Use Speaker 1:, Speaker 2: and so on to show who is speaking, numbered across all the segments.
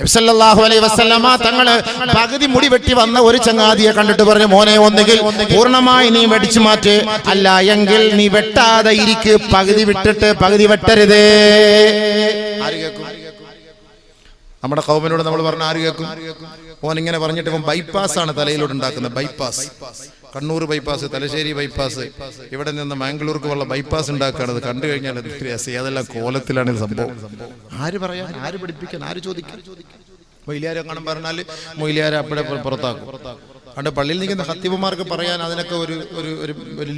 Speaker 1: നബി സല്ലല്ലാഹു അലൈഹി വസല്ലമ തങ്ങള് പകുതി മുടി വെട്ടി വന്ന ഒരു ചങ്ങാതിയെ കണ്ടിട്ട് പറഞ്ഞു, മോനെ ഒന്നുകിൽ പൂർണ്ണമായി നീ വെടിച്ചു മാറ്റ്, അല്ല എങ്കിൽ നീ വെട്ടാതെ ഇരിക്ക്, പകുതി വിട്ടിട്ട് പകുതി വെട്ടരുതേ. ആര് കേൾക്കും? നമ്മുടെ ഖൗമിനോട് നമ്മൾ പറഞ്ഞ ആര് കേൾക്കും? ഓൻ ഇങ്ങനെ പറഞ്ഞിട്ട് ഇപ്പം ബൈപ്പാസ് ആണ് തലയിലോട്ട് ഉണ്ടാക്കുന്നത്. Bypass, Kannur bypass, Thalassery bypass, ഇവിടെ നിന്ന് മാംഗ്ലൂർക്ക് ഉള്ള ബൈപ്പാസ് ഉണ്ടാക്കുകയാണ്. അത് കണ്ടു കഴിഞ്ഞാൽ അതെല്ലാം കോലത്തിലാണ് ഇത് സംഭവം. ആര് പറയാൻ, ആര് പഠിപ്പിക്കാൻ, ആര് ചോദിക്കാൻ? മൊയ്ലിയാരെ കാണാൻ പറഞ്ഞാൽ മൊയ്ലിയാരെ അപ്പോഴെ പുറത്താക്കും. അതുകൊണ്ട് പള്ളിയിൽ നിൽക്കുന്ന ഖത്തീബുമാർക്ക് പറയാൻ അതിനൊക്കെ ഒരു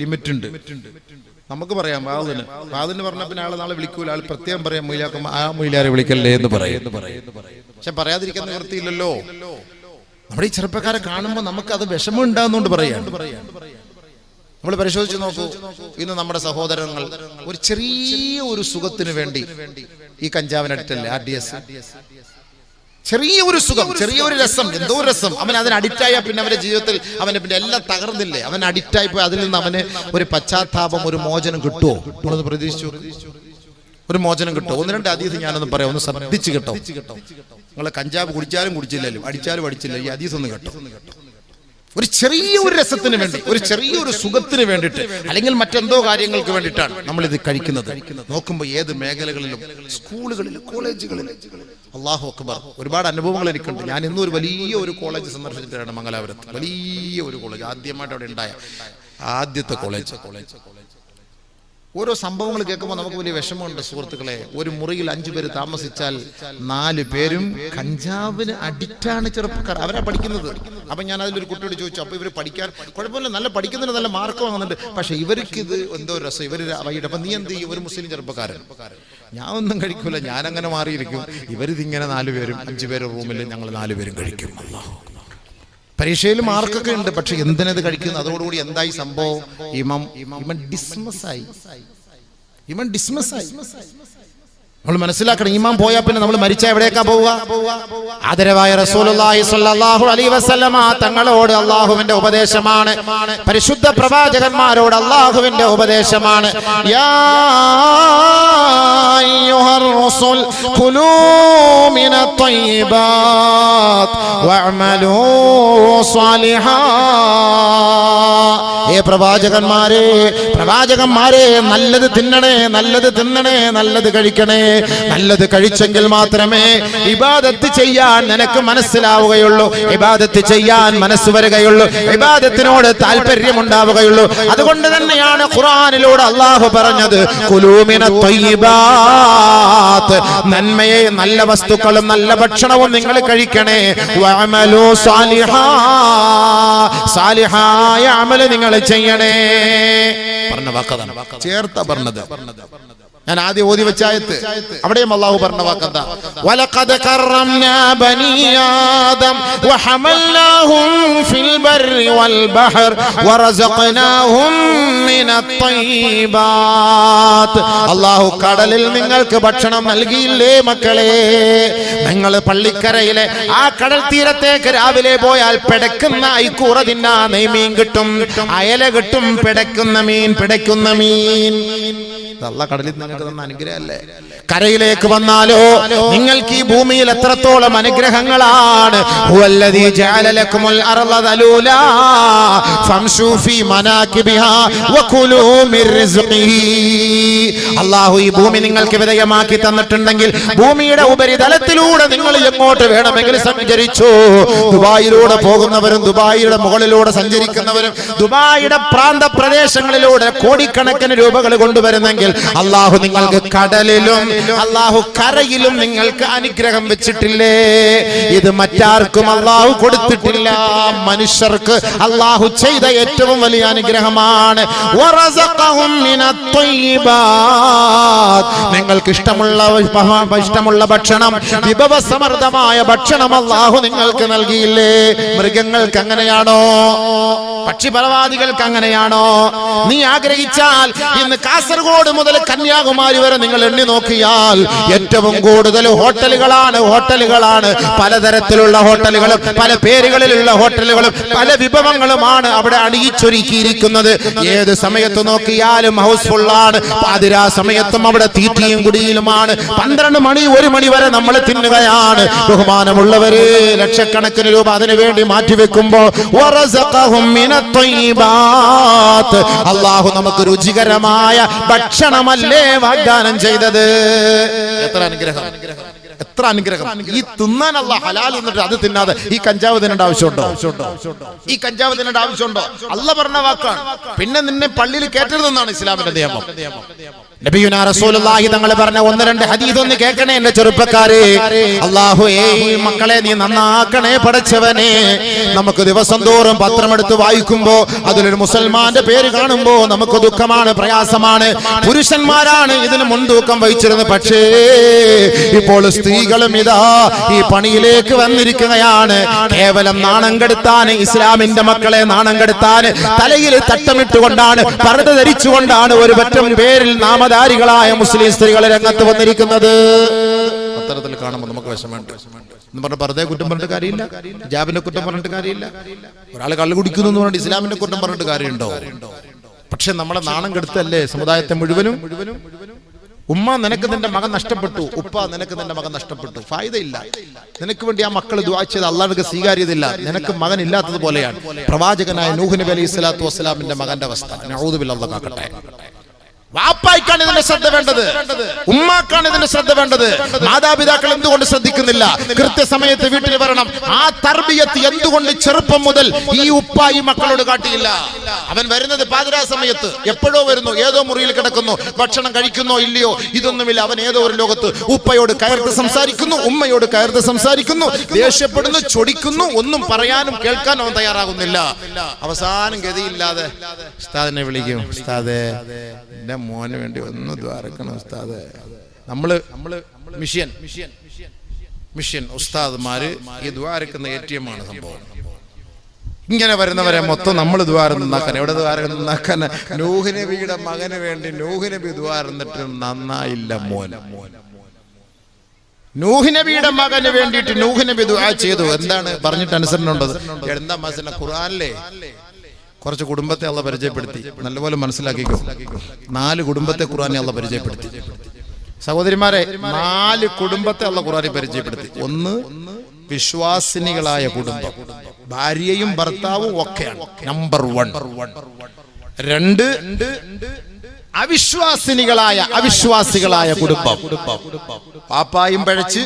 Speaker 1: ലിമിറ്റ് ഉണ്ട്. നമുക്ക് പറയാം വാതിന് പറഞ്ഞ പിന്നെ ആളെ നാളെ വിളിക്കൂല, ആൾ പ്രത്യേകം പറയാം മൊയ്ലാക്കും ആ മൊയ്ലിയാരെ വിളിക്കല്ലേ എന്ന് പറയും. പക്ഷെ പറയാതിരിക്കാൻ നിവൃത്തിയില്ലല്ലോ. നമ്മുടെ ഈ ചെറുപ്പക്കാരെ കാണുമ്പോൾ നമുക്ക് അത് വിഷമം ഉണ്ടാകുന്നോണ്ട് പറയാം. നമ്മൾ പരിശോധിച്ച് നോക്കൂ, ഇന്ന് നമ്മുടെ സഹോദരങ്ങൾ ഒരു ചെറിയ ഒരു സുഖത്തിന് വേണ്ടി ഈ കഞ്ചാവിനടിറ്റല്ലേ, RDS, ചെറിയ ഒരു സുഖം, ചെറിയൊരു രസം, എന്തോ രസം, അവൻ അതിന് അഡിക്റ്റായ പിന്നെ അവന്റെ ജീവിതത്തിൽ അവന് പിന്നെ എല്ലാം തകർന്നില്ലേ? അവൻ അഡിക്റ്റായി പോയി. അതിൽ നിന്ന് അവന് ഒരു പശ്ചാത്താപം, ഒരു മോചനം കിട്ടുമോ? നമ്മളൊന്ന് പ്രതീക്ഷിച്ചു, ഒരു മോചനം കിട്ടുമോ? ഒന്ന് രണ്ട് ഹദീസ് ഞാനൊന്ന് പറയാം, ഒന്ന് ശ്രദ്ധിച്ച് കേട്ടോ. നിങ്ങൾ കഞ്ചാവ് കുടിച്ചാലും കുടിച്ചില്ലല്ലോ, അടിച്ചാലും അടിച്ചില്ല, ഈ ഹദീസ് ഒന്ന് കേട്ടോ. ഒരു ചെറിയ ഒരു രസത്തിന് വേണ്ടി, ഒരു ചെറിയൊരു സുഖത്തിന് വേണ്ടിയിട്ട്, അല്ലെങ്കിൽ മറ്റെന്തോ കാര്യങ്ങൾക്ക് വേണ്ടിയിട്ടാണ് നമ്മൾ ഇത് കഴിക്കുന്നത്. നോക്കുമ്പോൾ ഏത് മേഖലകളിലും, സ്കൂളുകളിലും കോളേജുകളിലും, അല്ലാഹു അക്ബർ, ഒരുപാട് അനുഭവങ്ങൾ എനിക്കുണ്ട്. ഞാൻ ഇന്നും ഒരു വലിയ ഒരു കോളേജ് സന്ദർശിച്ചിട്ടാണ്, മംഗലാപുരത്ത് വലിയ ഒരു കോളേജ്, ആദ്യമായിട്ട് അവിടെ ഉണ്ടായ ആദ്യത്തെ കോളേജ്. ഓരോ സംഭവങ്ങൾ കേൾക്കുമ്പോൾ നമുക്ക് വലിയ വിഷമമുണ്ട് സുഹൃത്തുക്കളെ. ഒരു മുറിയിൽ 5 പേര് താമസിച്ചാൽ 4 പേരും കഞ്ചാവിന് അഡിക്റ്റാണ് ചെറുപ്പക്കാർ. അവരാ പഠിക്കുന്നത്. അപ്പം ഞാൻ അതിലൊരു കുട്ടിയോട് ചോദിച്ചു, അപ്പോൾ ഇവർ പഠിക്കാൻ കുഴപ്പമില്ല, നല്ല പഠിക്കുന്നതിന് നല്ല മാർക്ക് വാങ്ങുന്നുണ്ട്, പക്ഷെ ഇവർക്ക് ഇത് എന്തോ രസം, ഇവർ വൈകിട്ട്. അപ്പം നീ എന്ത് ചെയ്യും? ഒരു മുസ്ലിം ചെറുപ്പക്കാരൻ, ഞാൻ ഒന്നും കഴിക്കൂല, ഞാനങ്ങനെ മാറിയിരിക്കും. ഇവരിതിങ്ങനെ 4 പേരും 5 പേരും റൂമിൽ ഞങ്ങൾ 4 പേരും കഴിക്കും. പരീക്ഷയിൽ മാർക്കൊക്കെ ഉണ്ട്, പക്ഷെ എന്തിനത് കഴിക്കുന്നു? അതോടുകൂടി എന്തായി സംഭവം? ഇവൻ ഡിസ്മസായി. നമ്മൾ മനസ്സിലാക്കണം, ഈമാൻ പോയാ പിന്നെ നമ്മൾ മരിച്ച എവിടേക്കാ പോവുക? ആദരവായ റസൂലുള്ളാഹി സ്വല്ലല്ലാഹു അലൈഹി വസല്ലമ തങ്ങളോട് അല്ലാഹുവിന്റെ ഉപദേശമാണ്, പരിശുദ്ധ പ്രവാചകന്മാരോട് അല്ലാഹുവിന്റെ ഉപദേശമാണ്. യാ അയ്യുഹർ റസൂൽ ഖുലൂ മിനത് ത്വയ്യിബാത് വഅമലൂ സ്വാലിഹാ. ഏ പ്രവാചകന്മാരെ നല്ലത് തിന്നണേ, നല്ലത് തിന്നണേ, നല്ലത് കഴിക്കണേ. നല്ലത് കഴിച്ചെങ്കിൽ മാത്രമേ ഇബാദത്ത് ചെയ്യാൻ നിനക്ക് മനസ്സിലാവുകയുള്ളൂ, ഇബാദത്ത് ചെയ്യാൻ മനസ്സ് വരികയുള്ളൂ, ഇബാദത്തിനോട് താല്പര്യമുണ്ടാവുകയുള്ളൂ. അതുകൊണ്ട് തന്നെയാണ് ഖുർആനിലൂടെ അല്ലാഹു പറഞ്ഞത്, ഖുലൂ മിനത് ത്വയ്യിബാത്ത്, നന്മയെ, നല്ല വസ്തുക്കളും നല്ല ഭക്ഷണവും നിങ്ങൾ കഴിക്കണേ. വഅമലൂ സാലിഹാ, സാലിഹായ അമൽ നിങ്ങൾ ചെയ്യണേ. പറഞ്ഞ വാക്കതാണ്, ചേർത്ത പറഞ്ഞത്. ഞാൻ ആദ്യം ഓതി വെച്ച ആയത്ത്, അവിടെയും അല്ലാഹു പറഞ്ഞ വാക്കെന്താ? വലഖദ് കറംനാ ബനീ ആദം വഹമൽനാഹും ഫിൽ ബർരി വൽ ബഹർ വറസഖ്നാഹും മിനത് ത്വയ്യിബാത്ത്. അല്ലാഹു കടലിൽ നിങ്ങൾക്ക് ഭക്ഷണം നൽകിയില്ലേ മക്കളെ? നിങ്ങൾ പള്ളിക്കരയിലെ ആ കടൽ തീരത്തേക്ക് രാവിലെ പോയാൽ പിടക്കുന്ന ഐക്കൂറ തിന്നാ നെയ്മീൻ കിട്ടും, അയല കിട്ടും, പിടക്കുന്ന മീൻ. അല്ലാഹു കടലിൽ നിങ്ങൾക്ക് തന്ന അനുഗ്രഹമല്ലേ? കരയിലേക്ക് വന്നാലോ നിങ്ങൾക്ക് ഈ ഭൂമിയിൽ എത്രത്തോളം അനുഗ്രഹങ്ങളാണ്. ഹുവല്ലദീ ജഅല ലക്കുമുൽ അർള ദലൂലാ ഫംശൂ ഫീ മനാകിബിഹാ വകുലൂ മിർ റിസ്ഖിഹി. അല്ലാഹു ഈ ഭൂമി നിങ്ങൾക്ക് വിധേയമാക്കി തന്നിട്ടുണ്ടെങ്കിൽ ഭൂമിയുടെ ഉപരിതലത്തിലൂടെ നിങ്ങൾ എങ്ങോട്ട് വേണമെങ്കിൽ സഞ്ചരിച്ചു. ദുബായിലൂടെ പോകുന്നവരും ദുബായിയുടെ മുകളിലൂടെ സഞ്ചരിക്കുന്നവരും ദുബായിയുടെ പ്രാന്ത പ്രദേശങ്ങളിലൂടെ കോടിക്കണക്കിന് രൂപകൾ കൊണ്ടുവരുന്നെങ്കിൽ അല്ലാഹു നിങ്ങൾക്ക് കടലിലും അല്ലാഹു കരയിലും നിങ്ങൾക്ക് അനുഗ്രഹം വെച്ചിട്ടില്ലേ? ഇത് മറ്റാർക്കും അല്ലാഹു കൊടുത്തിട്ടില്ല. മനുഷ്യർക്ക് അല്ലാഹു ചെയ്ത ഏറ്റവും വലിയ അനുഗ്രഹമാണ്. വറസഖഹും മിനത് ത്വയ്യിബാത്ത്, നിങ്ങൾക്ക് ഇഷ്ടമുള്ള ഭക്ഷണം, വിഭവസമൃദ്ധമായ ഭക്ഷണം അല്ലാഹു നിങ്ങൾക്ക് നൽകിയില്ലേ? മൃഗങ്ങൾക്ക് അങ്ങനെയാണോ? പക്ഷിപരവാദികൾക്ക് അങ്ങനെയാണോ? നീ ആഗ്രഹിച്ചാൽ ഇന്ന് കാസർഗോഡ് മുതൽ കന്യാകുമാരി വരെ നിങ്ങൾ എണ്ണി നോക്കിയാൽ ഏറ്റവും കൂടുതൽ ഹോട്ടലുകളാണ്. പലതരത്തിലുള്ള ഹോട്ടലുകളും പല പേരുകളിലുള്ള ഹോട്ടലുകളും പല വിഭവങ്ങളുമാണ് അവിടെ അണിയിച്ചൊരുക്കിയിരിക്കുന്നത്. ഏത് സമയത്ത് നോക്കിയാലും ഹൗസ്ഫുള്ളാണ്. പാതിരാ സമയത്തും അവിടെ തീറ്റിയും കുടിയിലുമാണ്. 12 മണി 1 മണി വരെ നമ്മൾ തിന്നുകയാണ്. ബഹുമാനമുള്ളവരെ, ലക്ഷക്കണക്കിന് രൂപ അതിനു വേണ്ടി മാറ്റിവെക്കുമ്പോൾ അല്ലാഹു നമുക്ക് രുചികരമായ ഭക്ഷണമല്ലേ വാഗ്ദാനം ചെയ്തത്. എത്ര അനുഗ്രഹം. ഈ തിന്നാൻ അല്ലാഹ് ഹലാൽ എന്നിട്ട് അത് തിന്നാതെ ഈ കഞ്ചാവ് തിന്നേണ്ട ആവശ്യമുണ്ടോ? അല്ലാഹ് പറഞ്ഞ വാക്കാണ്. പിന്നെ നിന്നെ പള്ളിയിൽ കയറ്റരുതെന്നാണ് ഇസ്ലാമിന്റെ നിയമം. നബിയുനാ റസൂലുള്ളാഹി തങ്ങൾ പറഞ്ഞ 1-2 ഹദീസ് ഒന്ന് കേൾക്കണേ എന്റെ ചെറുപ്പക്കാരെ. അല്ലാഹുവേ, ഈ മക്കളെ നീ നന്നാക്കണേ പടച്ചവനെ. നമുക്ക് ദിവസം തോറും പത്രമെടുത്ത് വായിക്കുമ്പോ അതിലൊരു മുസൽമാന്റെ പേര് കാണുമ്പോ നമുക്ക് ദുഃഖമാണ്, പ്രയാസമാണ്. പുരുഷന്മാരാണ് ഇതിന് മുൻതൂക്കം വഹിച്ചിരുന്നത്. പക്ഷേ ഇപ്പോൾ സ്ത്രീകളും ഇതാ ഈ പണിയിലേക്ക് വന്നിരിക്കുകയാണ്. കേവലം നാണം കെടുത്താൻ, ഇസ്ലാമിന്റെ മക്കളെ നാണം കെടുത്താൻ തലയിൽ തട്ടമിട്ടുകൊണ്ടാണ്, പർദ്ദ ധരിച്ചുകൊണ്ടാണ് ഒരു പറ്റം പേരിൽ നാമധാരികളായ മുസ്ലിം സ്ത്രീകളെ രംഗത്ത് വന്നിരിക്കുന്നത്. അത്തരത്തിൽ കാണുമ്പോൾ നമുക്ക് വിഷമമുണ്ട്. എന്ന് പറഞ്ഞ പർദ്ദയെ കുറ്റം പറഞ്ഞിട്ട് കാര്യമില്ല, ഹിജാബിനെ കുറ്റം പറഞ്ഞിട്ട് കാര്യമില്ല. ഒരാൾ കള്ളു കുടിക്കുന്നു എന്ന് പറഞ്ഞിട്ട് ഇസ്ലാമിനെ കുറ്റം പറഞ്ഞിട്ട് കാര്യമുണ്ടോ? പക്ഷെ നമ്മളെ നാണം കെടുത്തല്ലേ സമുദായത്തെ മുഴുവനും. ഉമ്മ, നിനക്ക് നിന്റെ മകൻ നഷ്ടപ്പെട്ടു. ഉപ്പ, നിനക്ക് നിന്റെ മകൻ നഷ്ടപ്പെട്ടു. ഫായിദയില്ല. നിനക്ക് വേണ്ടി ആ മക്കൾ ദുആ ചെയ്ത് അല്ലാഹുവിന്റെ സ്വീകാര്യതയില്ല. നിനക്ക് മകൻ ഇല്ലാത്തതുപോലെയാണ് പ്രവാചകനായ നൂഹ് നബി അലൈഹി സ്വലാത്തു വസ്സലാമിന്റെ മകന്റെ അവസ്ഥ. നഊദു ബില്ലാഹ്, അല്ലാഹു കാക്കട്ടെ. വാപ്പായിക്കാണ് ഇതിന്റെ ശ്രദ്ധ വേണ്ടത്, ഉമ്മാക്കാണ് ഇതിന്റെ ശ്രദ്ധ വേണ്ടത്. മാതാപിതാക്കൾ എന്തുകൊണ്ട് ശ്രദ്ധിക്കുന്നില്ല? കൃത്യസമയത്ത് വീട്ടിൽ വരണം. ആ തർബിയത്ത് എന്തുകൊണ്ട് ചെറുപ്പം മുതൽ ഈ ഉപ്പ ഈ മക്കളോട് കാട്ടിയില്ല? അവൻ വരുന്നത് പാതിരാ സമയത്ത്, എപ്പോഴോ വരുന്നു, ഏതോ മുറിയിൽ കിടക്കുന്നു, ഭക്ഷണം കഴിക്കുന്നോ ഇല്ലയോ ഇതൊന്നുമില്ല. അവൻ ഏതോ ഒരു ലോകത്ത്. ഉപ്പയോട് കയർത്ത് സംസാരിക്കുന്നു, ഉമ്മയോട് കയർത്ത് സംസാരിക്കുന്നു, ദേഷ്യപ്പെടുന്നു, ചൊടിക്കുന്നു. ഒന്നും പറയാനും കേൾക്കാനും അവൻ തയ്യാറാകുന്നില്ല. അവസാനം ഗതിയില്ലാതെ ഉസ്താദിനെ വിളിക്കും. ഉസ്താദേ, എന്റെ മോന് വേണ്ടി ഒന്ന് ദ്വാരക്കണം ഉസ്താദ്. നമ്മള് മിഷൻ ഉസ്താദ്മാര് ഈ ദ്വാരക്കുന്ന ATM ആണ് സംഭവം. ഇങ്ങനെ വരുന്നവരെ മൊത്തം നമ്മൾ ദ്വാരം നന്നാക്കാൻ. എവിടെ ദ്വാരം നന്നാക്കാൻ? നൂഹ് നബിയുടെ മകന് വേണ്ടി നൂഹ് നബി ദ്വാരന്നിട്ട് നന്നായില്ല മോൻ. നൂഹ് നബിയുടെ മകന് വേണ്ടിയിട്ട് നൂഹ് നബി ദുആ ചെയ്തു. എന്താണ് പറഞ്ഞിട്ട് അനുസരണുണ്ടത്? എന്താ മനസ്സിലാ? ഖുർആനിലെ കുറച്ച് കുടുംബത്തെ അള്ളാഹ് പരിചയപ്പെടുത്തി. നല്ലപോലെ മനസ്സിലാക്കിക്കോ. 4 കുടുംബത്തെ ഖുർആനിൽ അള്ളാഹ് പരിചയപ്പെടുത്തി. സഹോദരിമാരെ, 4 കുടുംബത്തെ അള്ളാഹ് ഖുർആനിൽ പരിചയപ്പെടുത്തി. 1 വിശ്വാസിനികളായ കുടുംബം, ഭാര്യയും ഭർത്താവും ഒക്കെയാണ് നമ്പർ 1. 2 അവിശ്വാസികളായ കുടുംബം, പാപ്പായും പിഴച്ച്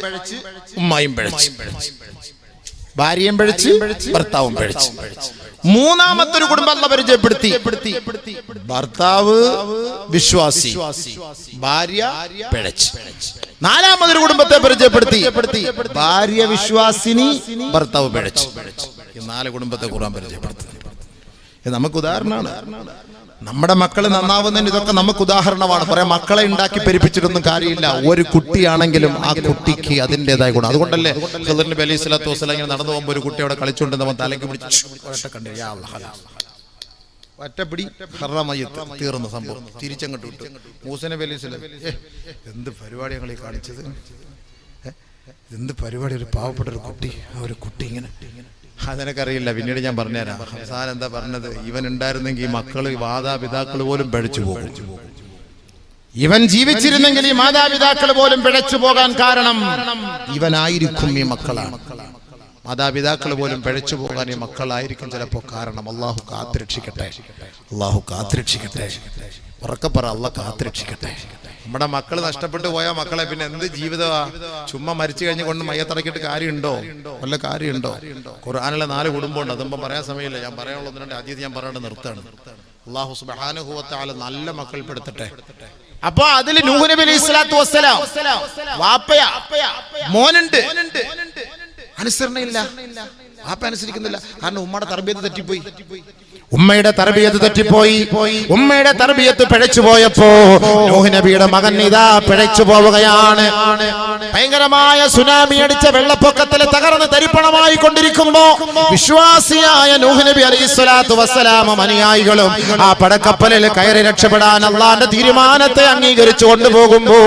Speaker 1: ഉമ്മായും പിഴച്ച്, ഭാര്യയും പിഴച്ച് ഭർത്താവും പിഴച്ച്. 3-മത്തെ ഒരു കുടുംബം അല്ലാഹ് പരിചയപ്പെടുത്തി. ഭർത്താവ് വിശ്വാസി, ഭാര്യ പിഴച്ച്. 4-മതൊരു കുടുംബത്തെ പരിചയപ്പെടുത്തി. ഭാര്യ വിശ്വാസിനി, ഭർത്താവ് പിഴച്ച്. ഈ 4 കുടുംബത്തെ ഖുർആൻ പരിചയപ്പെടുത്തി. ഇത് നമുക്ക് ഉദാഹരണമാണ്. നമ്മുടെ മക്കള് നന്നാവുന്നതിന് ഇതൊക്കെ നമുക്ക് ഉദാഹരണമാണ്. പറയാം, മക്കളെ ഉണ്ടാക്കി പെരുപ്പിച്ചിട്ടൊന്നും കാര്യമില്ല. ഒരു കുട്ടിയാണെങ്കിലും ആ കുട്ടിക്ക് അതിൻ്റെതായ ഗുണം. അതുകൊണ്ടല്ലേ ഖിദ്ർ നബി അലൈഹി സ്വലാത്തു വസ്സലാം ഇങ്ങനെ നടന്നു പോകുമ്പോൾ ഒരു കുട്ടി അവിടെ കളിച്ചുകൊണ്ട് നമ്മൾ തലയ്ക്ക് പിടിച്ച് ഒറ്റപ്പിടി ഹറാമയ്യത്ത് തീർന്ന സംഭവം. തിരിച്ചങ്ങോട്ട് വിട്ടു. മൂസ നബി അലൈഹി സ്വലാം, എന്ത് പരിപാടി ഞങ്ങൾ ഈ കാണിച്ചത്? എന്ത് പരിപാടി! ഒരു പാവപ്പെട്ട ഒരു കുട്ടി ഇങ്ങനെ. അതെനിക്കറിയില്ല, പിന്നീട് ഞാൻ പറഞ്ഞുതരാം. അവസാനം എന്താ പറഞ്ഞത്? ഇവൻ ഉണ്ടായിരുന്നെങ്കിൽ ഈ മക്കള് മാതാപിതാക്കൾ പോലും പിഴച്ചു പോകും. ഇവൻ ജീവിച്ചിരുന്നെങ്കിൽ ഈ മാതാപിതാക്കൾ പോലും പിഴച്ചു പോകാൻ കാരണം ഇവനായിരിക്കും. ഈ മക്കളാണ്. മാതാപിതാക്കൾ പോലും പിഴച്ചു പോകാൻ ഈ മക്കളായിരിക്കും ചിലപ്പോ കാരണം. അള്ളാഹു കാത്തുരക്ഷിക്കട്ടെ, അള്ളാഹു കാത്തുരക്ഷിക്കട്ടെ. ഉറക്കപ്പറ, അള്ളാഹ് കാത്തുരക്ഷിക്കട്ടെ. നമ്മുടെ മക്കൾ നഷ്ടപ്പെട്ടു പോയ മക്കളെ പിന്നെ എന്ത് ജീവിതമാ? ചുമ്മാ മരിച്ചു കഴിഞ്ഞ് കൊണ്ട് മയ്യത്തറക്കിയിട്ട് കാര്യമുണ്ടോ? വല്ല കാര്യമുണ്ടോ? ഖുർആനിലെ 4 കുടുംബമുണ്ട്. അതൊന്നും പറയാൻ സമയമില്ല. ഞാൻ പറയാനുള്ള 1-2 ഹദീസ് ഞാൻ പറയാണ്ട് നിർത്താണ്. അല്ലാഹു സുബ്ഹാനഹു വ തആല നല്ല മക്കൾ പെടുത്തട്ടെ. അപ്പൊ അതിൽ നൂഹ് നബി അലൈഹി സ്വലാത്തു വസ്സലാം വാപ്പയാ, മോനുണ്ട്, അനുസരണയില്ല. വാപ്പ അനുസരിക്കുന്നില്ല. കാരണം ഉമ്മയുടെ തർബിയത്ത് തെറ്റിപ്പോയി. ഉമ്മയുടെ തർബിയത്ത് തെറ്റിപ്പോയി. ഉമ്മയുടെ തർബിയത്ത് പിഴച്ചു പോയപ്പോ നൂഹ് നബിയുടെ മകൻ ഇതാ പിഴച്ചു പോവുകയാണ്. ഭയങ്കരമായ സുനാമി അടിച്ച വെള്ളപ്പൊക്കത്തിൽ തകർന്ന് തരിപ്പണമായി കൊണ്ടിരിക്കുമ്പോ വിശ്വാസിയായ നൂഹ് നബി അലൈഹിസ്സലാത്തു വസ്സലാം അനുയായികളും ആ പടക്കപ്പലിൽ കയറി രക്ഷപ്പെടാൻ അള്ളാന്റെ തീരുമാനത്തെ അംഗീകരിച്ചു കൊണ്ടുപോകുമ്പോ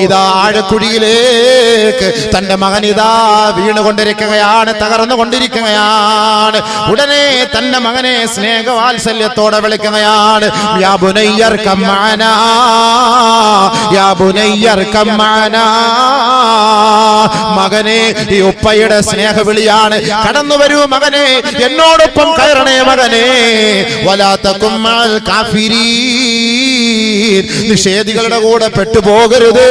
Speaker 1: ഇതാ ആഴക്കുഴിയിലേക്ക് തന്റെ മകൻ ഇതാ വീണുകൊണ്ടിരിക്കുകയാണ്, തകർന്നുകൊണ്ടിരിക്കുകയാണ്. ഉടനെ തന്റെ മകനെ സ്നേഹവാത്സല്യത്തോടെ വിളിക്കുകയാണ്, യാ ബുനയ്യർകം മഅനാ, യാ ബുനയ്യർകം മഅനാ. മകനെ, ഈ ഉപ്പയുടെ സ്നേഹവിളിയാണ്, കടന്നു വരൂ മകനെ, എന്നോടൊപ്പം കയറണേ മകനെ. വലാ തകും മഅൽ കാഫിരീൻ, നിഷേധികളുടെ കൂടെ പെട്ടുപോകരുത്,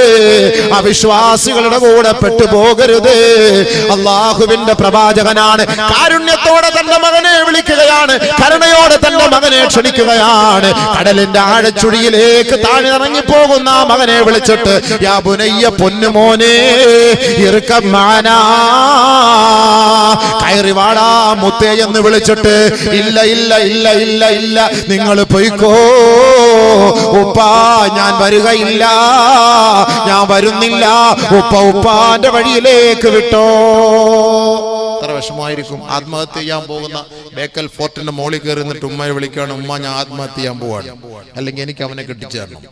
Speaker 1: അവിശ്വാസികളുടെ കൂടെ പെട്ടുപോകരുത്. അള്ളാഹുവിന്റെ പ്രവാചകനാണ്, കാരുണ്യത്തോടെ തന്റെ മകനെ വിളിക്കുകയാണ്, കരുണയോടെ തന്റെ മകനെ ക്ഷണിക്കുകയാണ്. കടലിന്റെ ആഴച്ചുഴിയിലേക്ക് താഴ്ന്നിറങ്ങി പോകുന്ന ആ മകനെ വിളിച്ചിട്ട്, യാ ബുനയ്യ, പൊന്നുമോനെ, ഇർകം മഅനാ, കയറി വാടാ മുത്തേ എന്ന് വിളിച്ചിട്ട്, ഇല്ല ഇല്ല ഇല്ല ഇല്ല ഇല്ല, നിങ്ങൾ പൊയ്ക്കോ ഉപ്പ, ഞാൻ വരികയില്ല, ഞാൻ വരുന്നില്ല, ഉപ്പ ഉപ്പാന്റെ വഴിയിലേക്ക് വിട്ടോ. എത്ര വിഷമായിരിക്കും. ആത്മഹത്യ ചെയ്യാൻ പോകുന്ന ബേക്കൽ ഫോർട്ടിന്റെ മോളിൽ കയറി നിന്നിട്ട് ഉമ്മയെ വിളിക്കുകയാണ്, ഉമ്മ ഞാൻ ആത്മഹത്യ ചെയ്യാൻ പോവാണ്, അല്ലെങ്കിൽ എനിക്ക് അവനെ കെട്ടിച്ചു തരണം.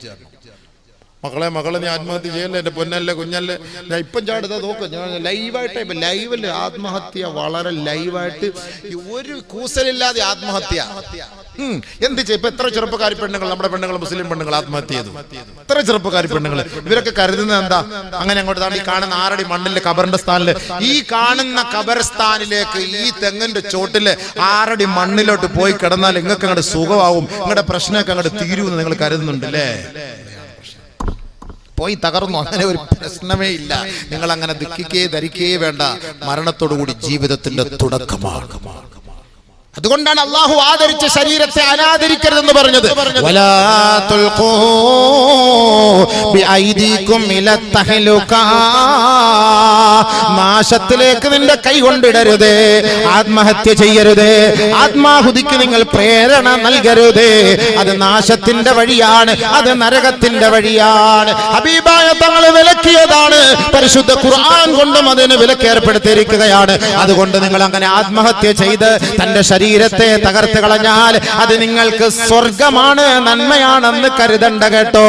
Speaker 1: മകളെ നീ ആത്മഹത്യ ചെയ്യല്ലേ, എന്റെ പൊന്നല്ലേ കുഞ്ഞല്ലേ, ഞാൻ ഇപ്പം ചാടുതാ നോക്ക്, ഞാൻ ലൈവായിട്ട് ലൈവല്ലേ ആത്മഹത്യ, വളരെ ലൈവായിട്ട് ഒരു കൂസലില്ലാതെ ആത്മഹത്യ. എന്ത് ചെയ്യും? ഇപ്പൊ എത്ര ചെറുപ്പക്കാരി പെണ്ണുങ്ങൾ, നമ്മുടെ പെണ്ണുങ്ങൾ, മുസ്ലിം പെണ്ണുങ്ങൾ ആത്മഹത്യ ചെയ്തു. എത്ര ചെറുപ്പക്കാരി പെണ്ണുങ്ങൾ. ഇവരൊക്കെ കരുതുന്നത് എന്താ? അങ്ങനെ അങ്ങോട്ട് താണ്ടി കാണുന്ന 6 അടി മണ്ണിലെ കബറിന്റെ സ്ഥാനില്, ഈ കാണുന്ന കബർസ്ഥാനിലേക്ക് ഈ തെങ്ങിന്റെ ചോട്ടില് 6 അടി മണ്ണിലോട്ട് പോയി കിടന്നാൽ നിങ്ങൾക്ക് അങ്ങോട്ട് സുഖമാവും, നിങ്ങളുടെ പ്രശ്നമൊക്കെ അങ്ങോട്ട് തീരുമെന്ന് നിങ്ങൾ കരുതുന്നുണ്ടല്ലേ? പോയി തകർന്നു, അങ്ങനെ ഒരു പ്രശ്നമേ ഇല്ല. നിങ്ങൾ അങ്ങനെ ദുഃഖിക്കേ ധരിക്കേ വേണ്ട, മരണത്തോടുകൂടി ജീവിതത്തിന്റെ തുടക്കമാണ്. അതുകൊണ്ടാണ് അള്ളാഹു ആദരിച്ച ശരീരത്തെ അനാദരിക്കരുതെന്ന് പറഞ്ഞത്. വലാ തുൽഖൂ ബിഐദീകും ഇലാ തഹ്ലുകാ, നാശത്തിലേക്ക് നിന്റെ കൈ കൊണ്ടിടരുതേ, ആത്മഹത്യ ചെയ്യരുതേ, ആത്മാഹുതിക്ക് നിങ്ങൾ പ്രേരണ നൽകരുതേ. അത് നാശത്തിന്റെ വഴിയാണ്, അത് നരകത്തിന്റെ വഴിയാണ്. ഹബീബായ തങ്ങൾ വിലക്കിയതാണ്, പരിശുദ്ധ ഖുർആൻ കൊണ്ടും അതിന് വിലക്കേർപ്പെടുത്തിയിരിക്കുകയാണ്. അതുകൊണ്ട് നിങ്ങൾ അങ്ങനെ ആത്മഹത്യ ചെയ്ത് തന്റെ ശരീരത്തെ തകർത്ത് കളഞ്ഞാൽ അത് നിങ്ങൾക്ക് സ്വർഗമാണ്, നന്മയാണെന്ന് കരുതണ്ട കേട്ടോ.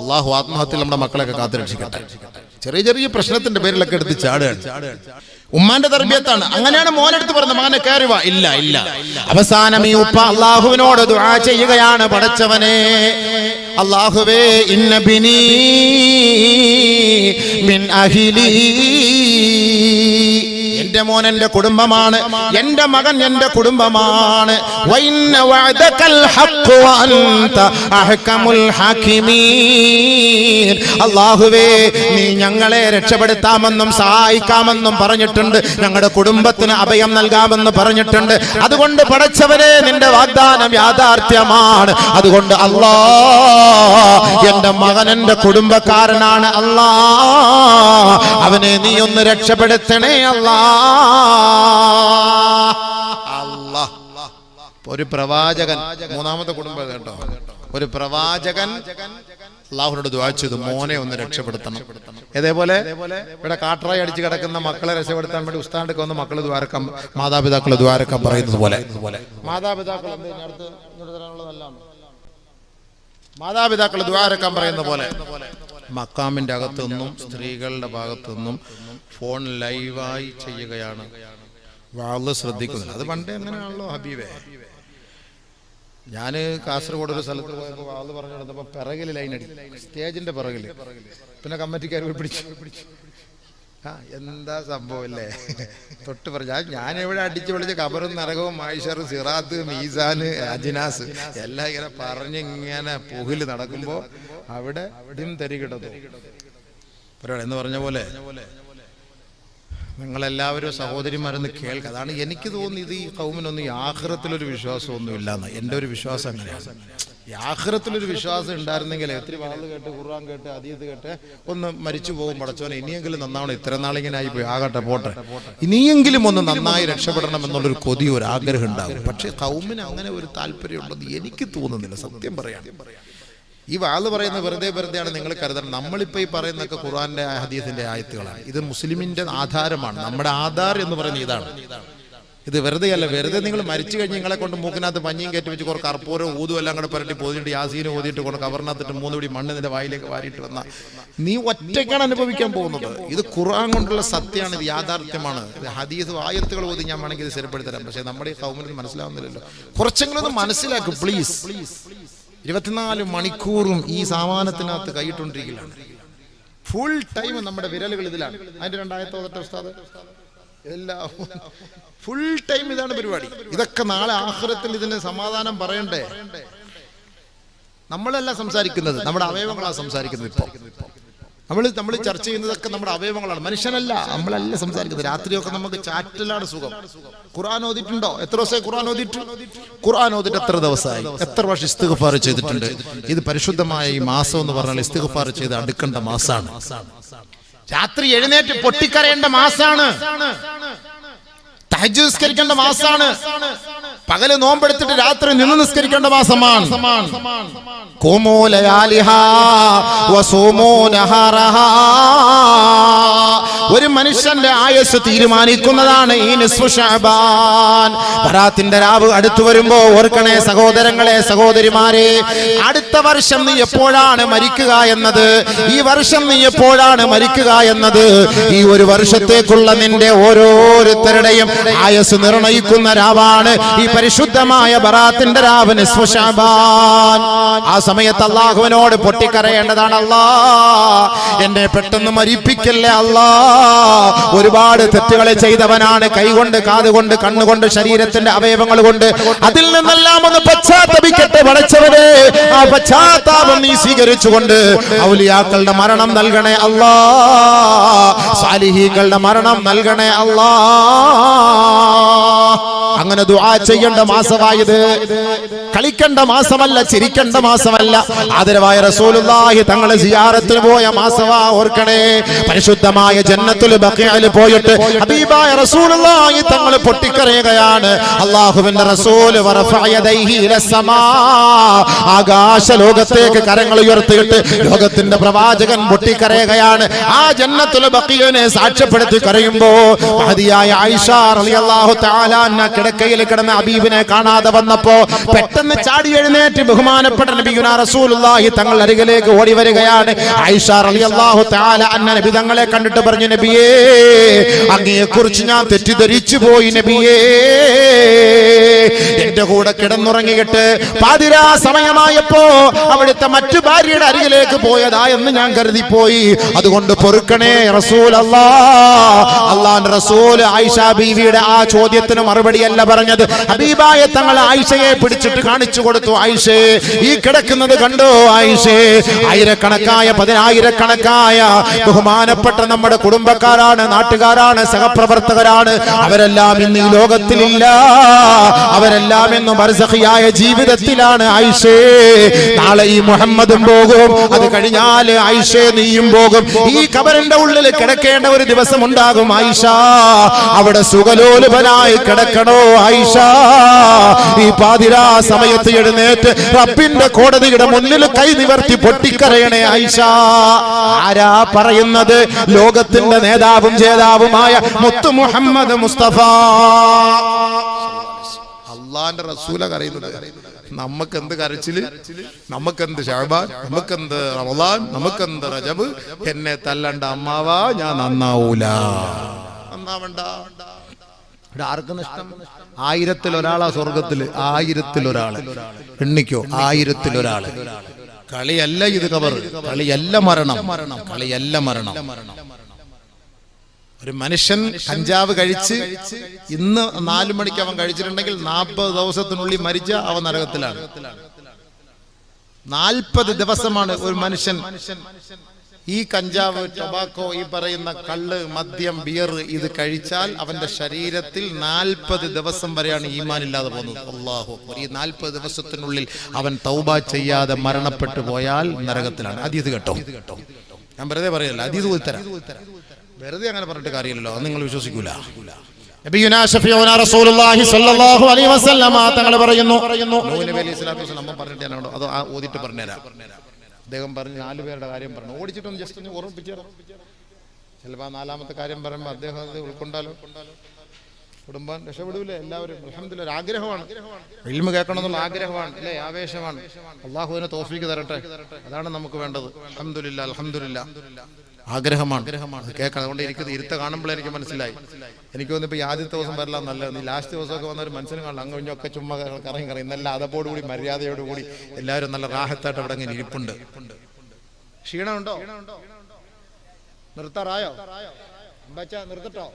Speaker 1: അള്ളാഹു ആത്മഹത്യ നമ്മുടെ മക്കളെയൊക്കെ കാത്തുരക്ഷിക്കട്ടെ. ചെറിയ ചെറിയ പ്രശ്നത്തിന്റെ പേരിലൊക്കെ എടുത്ത് ചാടുകയാണ്. ഉമ്മാന്റെ തർബിയത്താണ്. അങ്ങനെയാണ് മോനെടുത്ത് പറഞ്ഞത്, മകനെ കയറി വാ. ഇല്ല ഇല്ല. അവസാനം ഈ ഉപ്പ അള്ളാഹുവിനോട് ദുആ ചെയ്യുകയാണ്, പടച്ചവനെ, അള്ളാഹുവേ, ഇന്ന ബിനി മിൻ അഹ്ലി, എന്റെ മോൻ എന്റെ കുടുംബമാണ്, എന്റെ മകൻ എന്റെ കുടുംബമാണ്. വഇന്ന വഅദകൽ ഹഖ് വഅൻത അഹ്കമുൽ ഹാകിമീൻ. അല്ലാഹുവേ, നീ ഞങ്ങളെ രക്ഷപ്പെടുത്താമെന്നും സഹായിക്കാമെന്നും പറഞ്ഞിട്ടുണ്ട്, ഞങ്ങളുടെ കുടുംബത്തിന് അഭയം നൽകാമെന്ന് പറഞ്ഞിട്ടുണ്ട്. അതുകൊണ്ട് പടച്ചവനെ, നിന്റെ വാഗ്ദാനം യാഥാർത്ഥ്യമാണ്. അതുകൊണ്ട് അല്ലാഹ്, എന്റെ മകൻ എന്റെ കുടുംബക്കാരനാണ് അല്ലാഹ്, അവനെ നീ ഒന്ന് രക്ഷപ്പെടുത്തണേ അല്ലാഹ്. ഒരു പ്രവാചകൻ, മൂന്നാമത്തെ കുടുംബം കേട്ടോ, ഒരു പ്രവാചകൻ അല്ലാഹുവിനോട് ദുആ ചെയ്തു, മോനെ ഒന്ന് രക്ഷപ്പെടുത്തണം. ഇതേപോലെ ഇവിടെ കാട്ടറായി അടിച്ച് കിടക്കുന്ന മക്കളെ രക്ഷപ്പെടുത്താൻ വേണ്ടി ഉസ്താദിന്റെ വന്ന് മക്കള് ദ്വാരക്കാൻ, മാതാപിതാക്കള് ദ്വാരക്കാൻ പറയുന്നത് പോലെ, മാതാപിതാക്കൾ മാതാപിതാക്കൾ ദ്വാരക്കാൻ പറയുന്ന പോലെ മക്കാമിന്റെ അകത്തുനിന്നും സ്ത്രീകളുടെ ഭാഗത്തുനിന്നും ഫോൺ ലൈവായി ചെയ്യുകയാണ്. വാള് ശ്രദ്ധിക്കുന്നില്ല. അത് പണ്ടേ അങ്ങനെയാണല്ലോ ഹബീബേ. ഞാന് കാസർഗോഡ് ഒരു സ്ഥലത്ത് പോയപ്പോൾ വാള് പറഞ്ഞു കൊടുത്തപ്പോ പിറകില് ലൈൻ അടി, സ്റ്റേജിന്റെ പിറകില്. പിന്നെ കമ്മിറ്റിക്കാർ പിടിച്ചു. എന്താ സംഭവം അല്ലേ? തൊട്ട് പറഞ്ഞ ഞാൻ എവിടെ അടിച്ചു വിളിച്ച കബറും നരകവും മായിഷർ സിറാത്ത് മീസാന് അജിനാസ് എല്ലാം ഇങ്ങനെ പറഞ്ഞിങ്ങനെ പുകില് നടക്കുമ്പോ അവിടെ അവിടെയും തരികിടന്നു എന്ന് പറഞ്ഞ പോലെ നിങ്ങളെല്ലാവരും സഹോദരിമാരെന്ന് കേൾക്കുക. അതാണ് എനിക്ക് തോന്നിയത്, ഈ കൗമിനൊന്നും ഈ ആഖിറത്തിലൊരു വിശ്വാസമൊന്നും ഇല്ലാന്ന്. എൻ്റെ ഒരു വിശ്വാസം അങ്ങനെയാണ്. ഈ ആഖിറത്തിലൊരു വിശ്വാസം ഉണ്ടായിരുന്നെങ്കിൽ ഒത്തിരി വാള് കേട്ട് ഖുർആൻ കേട്ട് ഹദീസ് കേട്ട് ഒന്ന് മരിച്ചു പോകും. പടച്ചോനെ ഇനിയെങ്കിലും നന്നാവണം, ഇത്ര നാളിങ്ങനെ ആയിപ്പോയി, ആകട്ടെ പോട്ടെ, ഇനിയെങ്കിലും ഒന്ന് നന്നായി രക്ഷപ്പെടണം എന്നുള്ളൊരു കൊതി, ഒരു ആഗ്രഹം ഉണ്ടാകും. പക്ഷെ കൗമിന് അങ്ങനെ ഒരു താല്പര്യം ഉണ്ടെന്ന് എനിക്ക് തോന്നുന്നില്ല, സത്യം പറയാം. ഈ വാള് പറയുന്ന വെറുതെയാണ് നിങ്ങൾ കരുതണം. നമ്മളിപ്പോൾ ഈ പറയുന്നതൊക്കെ ഖുർആന്റെ ഹദീസിന്റെ ആയത്തുകളാണ്. ഇത് മുസ്ലിമിന്റെ ആധാരമാണ്. നമ്മുടെ ആധാർ എന്ന് പറയുന്നത് ഇതാണ്. ഇത് വെറുതെയല്ല. വെറുതെ നിങ്ങൾ മരിച്ചു കഴിഞ്ഞ് നിങ്ങളെ കൊണ്ട് മൂക്കിനകത്ത് പഞ്ഞിയും കയറ്റി വെച്ച് കുറച്ച് കർപ്പൂരം ഊതും എല്ലാം കൂടെ പുരട്ടി പോയിട്ട് യാസീനും ഓതിയിട്ട് കൊണ്ട് കവറിനകത്തിട്ട് 3 പിടി മണ്ണ് നിന്റെ വായിലേക്ക് വാരിയിട്ട് വന്ന നീ ഒറ്റയ്ക്കാണ് അനുഭവിക്കാൻ പോകുന്നത്. ഇത് ഖുർആൻ കൊണ്ടുള്ള സത്യമാണ്. ഇത് യാഥാർത്ഥ്യമാണ്. ഇത് ഹദീസ് ആയത്തുകൾ ഓതി ഞാൻ വേണമെങ്കിൽ ഇത് സ്ഥിരപ്പെടുത്തി തരാം. പക്ഷേ നമ്മുടെ ഈ കൗമിന് മനസ്സിലാവുന്നില്ലല്ലോ. കുറച്ചെങ്കിലും ഒന്ന് മനസ്സിലാക്കും പ്ലീസ്. 24 മണിക്കൂറും ഈ സാമാനത്തിനകത്ത് കൈയിട്ടുകൊണ്ടിരിക്കുകയാണ്. ഫുൾ ടൈം നമ്മുടെ വിരലുകൾ ഇതിലാണ്. അതിന്റെ 2 ഉസ്താദ് എല്ലാം ഫുൾ ടൈം ഇതാണ് പരിപാടി. ഇതൊക്കെ നാളെ ആഖിറത്തിൽ ഇതിന് സമാധാനം പറയണ്ടേ? നമ്മളല്ല സംസാരിക്കുന്നത്, നമ്മുടെ അവയവങ്ങളാണ് സംസാരിക്കുന്നത്. ഇപ്പൊ നമ്മൾ ചർച്ച ചെയ്യുന്നതൊക്കെ നമ്മുടെ അവയവങ്ങളാണ്, മനുഷ്യനല്ല. നമ്മളല്ല സംസാരിക്കുന്നത്. രാത്രിയൊക്കെ നമുക്ക് ചാറ്റലാണ് സുഖം. ഖുർആൻ ഓതിയിട്ടുണ്ടോ? എത്ര ദിവസമായി ഖുർആൻ ഓതിയിട്ട്? ഖുർആൻ ഓതിട്ട് എത്ര ദിവസമായി? എത്ര വർഷം ഇസ്തിഗ്ഫാർ ചെയ്തിട്ടുണ്ട്? ഇത് പരിശുദ്ധമായ ഈ മാസം എന്ന് പറഞ്ഞാൽ ഇസ്തിഗ്ഫാർ ചെയ്ത് അടുക്കേണ്ട മാസമാണ്. രാത്രി എഴുന്നേറ്റ് പൊട്ടിക്കരയേണ്ട മാസാണ്. തഹജ്ജുദ് നിസ്കരിക്കേണ്ട മാസാണ്. പകല് നോമ്പെടുത്തിട്ട് രാത്രി നിന്ന് നിസ്കരിക്കേണ്ട മാസമാണ്. ഖുമൂ ലയാലിഹാ വസൂമൂ നഹാറഹാ. ഒരു മനുഷ്യന്റെ ആയുസ് തീരുമാനിക്കുന്നതാണ് ഈ നിസ്ഫു ശഅബാൻ. ബറാത്തിന്റെ രാവ് അടുത്തു വരുമ്പോ ഓർക്കണേ സഹോദരങ്ങളെ, സഹോദരിമാരെ, അടുത്ത വർഷം നീ എപ്പോഴാണ് മരിക്കുക എന്നത്, ഈ വർഷം നീ എപ്പോഴാണ് മരിക്കുക എന്നത്, ഈ ഒരു വർഷത്തേക്കുള്ള നിന്റെ ഓരോരുത്തരുടെയും ആയുസ് നിർണയിക്കുന്ന രാവാണ് ഈ പരിശുദ്ധമായ ബറാത്തിന്റെ രാവ് നിസ്ഫു ശഅബാൻ. ആ സമയത്ത് അല്ലാഹുവിനോട് പൊട്ടിക്കരയേണ്ടതാണ്. അല്ലാ, എന്നെ പെട്ടെന്ന് മരിപ്പിക്കല്ലേ അല്ലാ. ഒരുപാട് തെറ്റുകൾ ചെയ്തവനാണ്. കൈകൊണ്ട്, കാതുകൊണ്ട്, കണ്ണുകൊണ്ട്, ശരീരത്തിന്റെ അവയവങ്ങൾ കൊണ്ട്. അതിൽ നിന്നെല്ലാം ഒന്ന് പശ്ചാത്തപിക്കട്ടെ പടച്ചവനെ. ആ പശ്ചാത്താപം നീ സ്വീകരിച്ചുകൊണ്ട് ഔലിയാക്കളുടെ മരണം നൽകണേ അല്ലാ. സാലിഹീങ്ങളുടെ മരണം നൽകണേ അല്ലാ. അങ്ങനെ ദുആ ചെയ്യേണ്ട മാസമായത്. കളിക്കേണ്ട മാസമല്ല, ചിരിക്കേണ്ട മാസമല്ല. ആദരവായ റസൂലുള്ളാഹി തങ്ങളെ സിയാറത്തിന് പോയ മാസമാ. ഓർക്കണേ, പരിശുദ്ധമായ ജന്നത്തുൽ ബഖീഅയിൽ പോയിട്ട് ഹബീബായ റസൂലുള്ളാഹി തങ്ങൾ പൊട്ടിക്കരയുകയാണ്. അല്ലാഹുവിന്റെ റസൂൽ വറഫഅ യദൈഹി ഇലസ്സമാ. ആകാശ ലോകത്തേക്ക് കരങ്ങൾ ഉയർത്തിയിട്ട് ലോകത്തിന്റെ പ്രവാചകൻ പൊട്ടിക്കരയുകയാണ്. ആ ജന്നത്തുൽ ബഖീഅനെ സാക്ഷ്യപ്പെടുത്തി കരയുമ്പോൾ മഹദിയായ ആയിഷ റളിയല്ലാഹു തആല അൻഹ കിടക്കയിൽ കിടന്ന ഹബീബിനെ കാണാതെ വന്നപ്പോ പെട്ടെന്ന് ചാടി എഴുന്നേറ്റ് ബഹുമാനപ്പെട്ട നബിയുനാ റസൂലുള്ളാഹി തങ്ങൾ അരികിലേക്ക് ഓടി വരികയാണ്. ആയിഷ റളിയല്ലാഹു തആല അൻഹ നബി തങ്ങളെ കണ്ടിട്ട് പറഞ്ഞു, നബിയേ, അങ്ങയെക്കുറിച്ച് ഞാൻ തെറ്റിദ്ധരിച്ചു പോയി നബിയേ. എന്റെ കൂടെ കിടന്നുറങ്ങിയിട്ട് പാതിരാ സമയമായപ്പോ അവിടുത്തെ മറ്റു ഭാര്യയുടെ അരികിലേക്ക് പോയതാ എന്ന് ഞാൻ കരുതിപ്പോയി. അതുകൊണ്ട് പൊറുക്കണേ റസൂലല്ലാഹ്. അല്ലാഹുവിന്റെ റസൂൽ ആയിഷ ബീവിയുടെ ആ ചോദ്യത്തിന് മറുപടിയല്ല പറഞ്ഞത്. ഹബീബായ തങ്ങൾ ആയിഷയെ പിടിച്ചിട്ട് കാണിച്ചു കൊടുത്തു. ആയിഷേ, ഈ കിടക്കുന്നത് കണ്ടോ ആയിഷേ? ആയിരക്കണക്കായ, 10,000-കണക്കായ ബഹുമാനപ്പെട്ട നമ്മുടെ കുടുംബക്കാരാണ്, നാട്ടുകാരാണ്, സഹപ്രവർത്തകരാണ്. അവരെല്ലാം ഇന്ന് ഈ ലോകത്തിലില്ല. അവരെല്ലാം ഇന്ന് ബർസഖിയായ ജീവിതത്തിലാണ്. ആയിഷേ, നാളെ ഈ മുഹമ്മദും പോകും. അത് കഴിഞ്ഞാൽ ആയിഷേ നീയും പോകും. ഈ ഖബറിന്റെ ഉള്ളിൽ കിടക്കേണ്ട ഒരു ദിവസം ഉണ്ടാകും ആയിഷ. അവിടെ സുഖലോലുപനായി കിടക്കണോ ആയിഷ? ഈ പാതിരാ സമയത്ത് എഴുന്നേറ്റ് റബ്ബിന്റെ കോടതിയുടെ മുന്നിൽ കൈ നിവർത്തി പൊട്ടിക്കരയണേ ആയിഷ. ആരാ പറയുന്നത്? ലോകത്തിന്റെ നേതാവും ജേതാവുമായ മുത്തു മുഹമ്മദ് മുസ്തഫ. അള്ളാന്റെ റസൂല കരയുന്നത്. നമുക്കെന്ത് കരച്ചില്, നമുക്കെന്ത് ശഅബാൻ, നമുക്കെന്ത് റമളാൻ, നമുക്കെന്ത് റജബ്. എന്നെ തല്ലണ്ട അമ്മാവാ, ഞാൻ നന്നാവൂല. നന്നാവണ്ട. ആർക്കും നഷ്ടം? 1000-ൽ-1 സ്വർഗത്തില്. 1000-ൽ-1 എണ്ണിക്കോ? 1000-ൽ-1. കളിയല്ല ഇത് ഖബർ. കളിയല്ല മരണം. കളിയല്ല മരണം. ഒരു മനുഷ്യൻ കഞ്ചാവ് കഴിച്ച് ഇന്ന് 4 മണിക്ക് അവൻ കഴിച്ചിട്ടുണ്ടെങ്കിൽ 40 ദിവസത്തിനുള്ളിൽ മരിച്ച അവൻ നരകത്തിലാണ്. 40 ദിവസമാണ് ഒരു മനുഷ്യൻ ഈ കഞ്ചാവ്, ടൊബാക്കോ, ഈ പറയുന്ന കള്ള്, മദ്യം, ബിയർ ഇത് കഴിച്ചാൽ അവന്റെ ശരീരത്തിൽ 40 ദിവസം വരെയാണ് ഈമാൻ ഇല്ലാതെ പോകുന്നത്. അല്ലാഹു അക്ബർ. ഈ 40 ദിവസത്തിനുള്ളിൽ അവൻ തൗബ ചെയ്യാതെ മരണപ്പെട്ടു പോയാൽ നരകത്തിലാണ്. ഹദീസ് കേട്ടോ, ഞാൻ വെറുതെ പറയല്ല, ഹദീസ് ഉത്തരം. വെറുതെ അങ്ങനെ പറഞ്ഞിട്ട് കാര്യമില്ലല്ലോ, അത് നിങ്ങൾ വിശ്വസിക്കൂല. നബിയുനാ ശഫീഉനാ റസൂലുള്ളാഹി സ്വല്ലല്ലാഹു അലൈഹി വസല്ലമ തങ്ങൾ പറയുന്നു. നൂഹ് നബി അലൈഹി സ്വലാത്തു വസ്സലാം പറഞ്ഞിട്ടാണോ അതോ ഓതിട്ട് പറഞ്ഞുതരാം? അദ്ദേഹം പറഞ്ഞ് 4 പേരുടെ കാര്യം പറഞ്ഞു. ഓടിച്ചിട്ടൊന്ന് ജസ്റ്റ് ഒന്ന് ഓർമ്മിപ്പിച്ചു. ചിലപ്പോൾ 4ാമത്തെ കാര്യം പറയുമ്പോൾ അദ്ദേഹം അത് ഉൾക്കൊണ്ടാലോ, കുടുംബം രക്ഷപ്പെടൂലേ? എല്ലാവരും അൽഹംദുലില്ലാഹ് ഒരു ആഗ്രഹമാണ്, ഇൽമു കേൾക്കണമെന്നുള്ള ആഗ്രഹമാണ് അല്ലേ, ആവേശമാണ്. അള്ളാഹു അതിനെ തൗഫീക്ക് തരട്ടെ. അതാണ് നമുക്ക് വേണ്ടത്. അൽഹംദുലില്ലാഹ് അൽഹംദുലില്ലാഹ് ആഗ്രഹമാണ് കേൾക്കണം. അതുകൊണ്ട് എനിക്ക് ഇരുത്ത കാണുമ്പോൾ എനിക്ക് മനസ്സിലായി. എനിക്ക് തോന്നുന്നു ഇപ്പോൾ ആദ്യത്തെ ദിവസം വരലാം നല്ലത്. നീ ലാസ്റ്റ് ദിവസമൊക്കെ വന്ന ഒരു മനുഷ്യനും കാണാം അങ്ങൊക്കെ ചുമ്മാ കറങ്ങി നല്ല അതപ്പോടുകൂടി മര്യാദയോടുകൂടി എല്ലാവരും നല്ല റാഹത്തായിട്ട് അവിടെ അങ്ങനെ ഇരിപ്പുണ്ട്. ക്ഷീണമുണ്ടോ? നിർത്താറായോ? നിർത്തട്ടോ?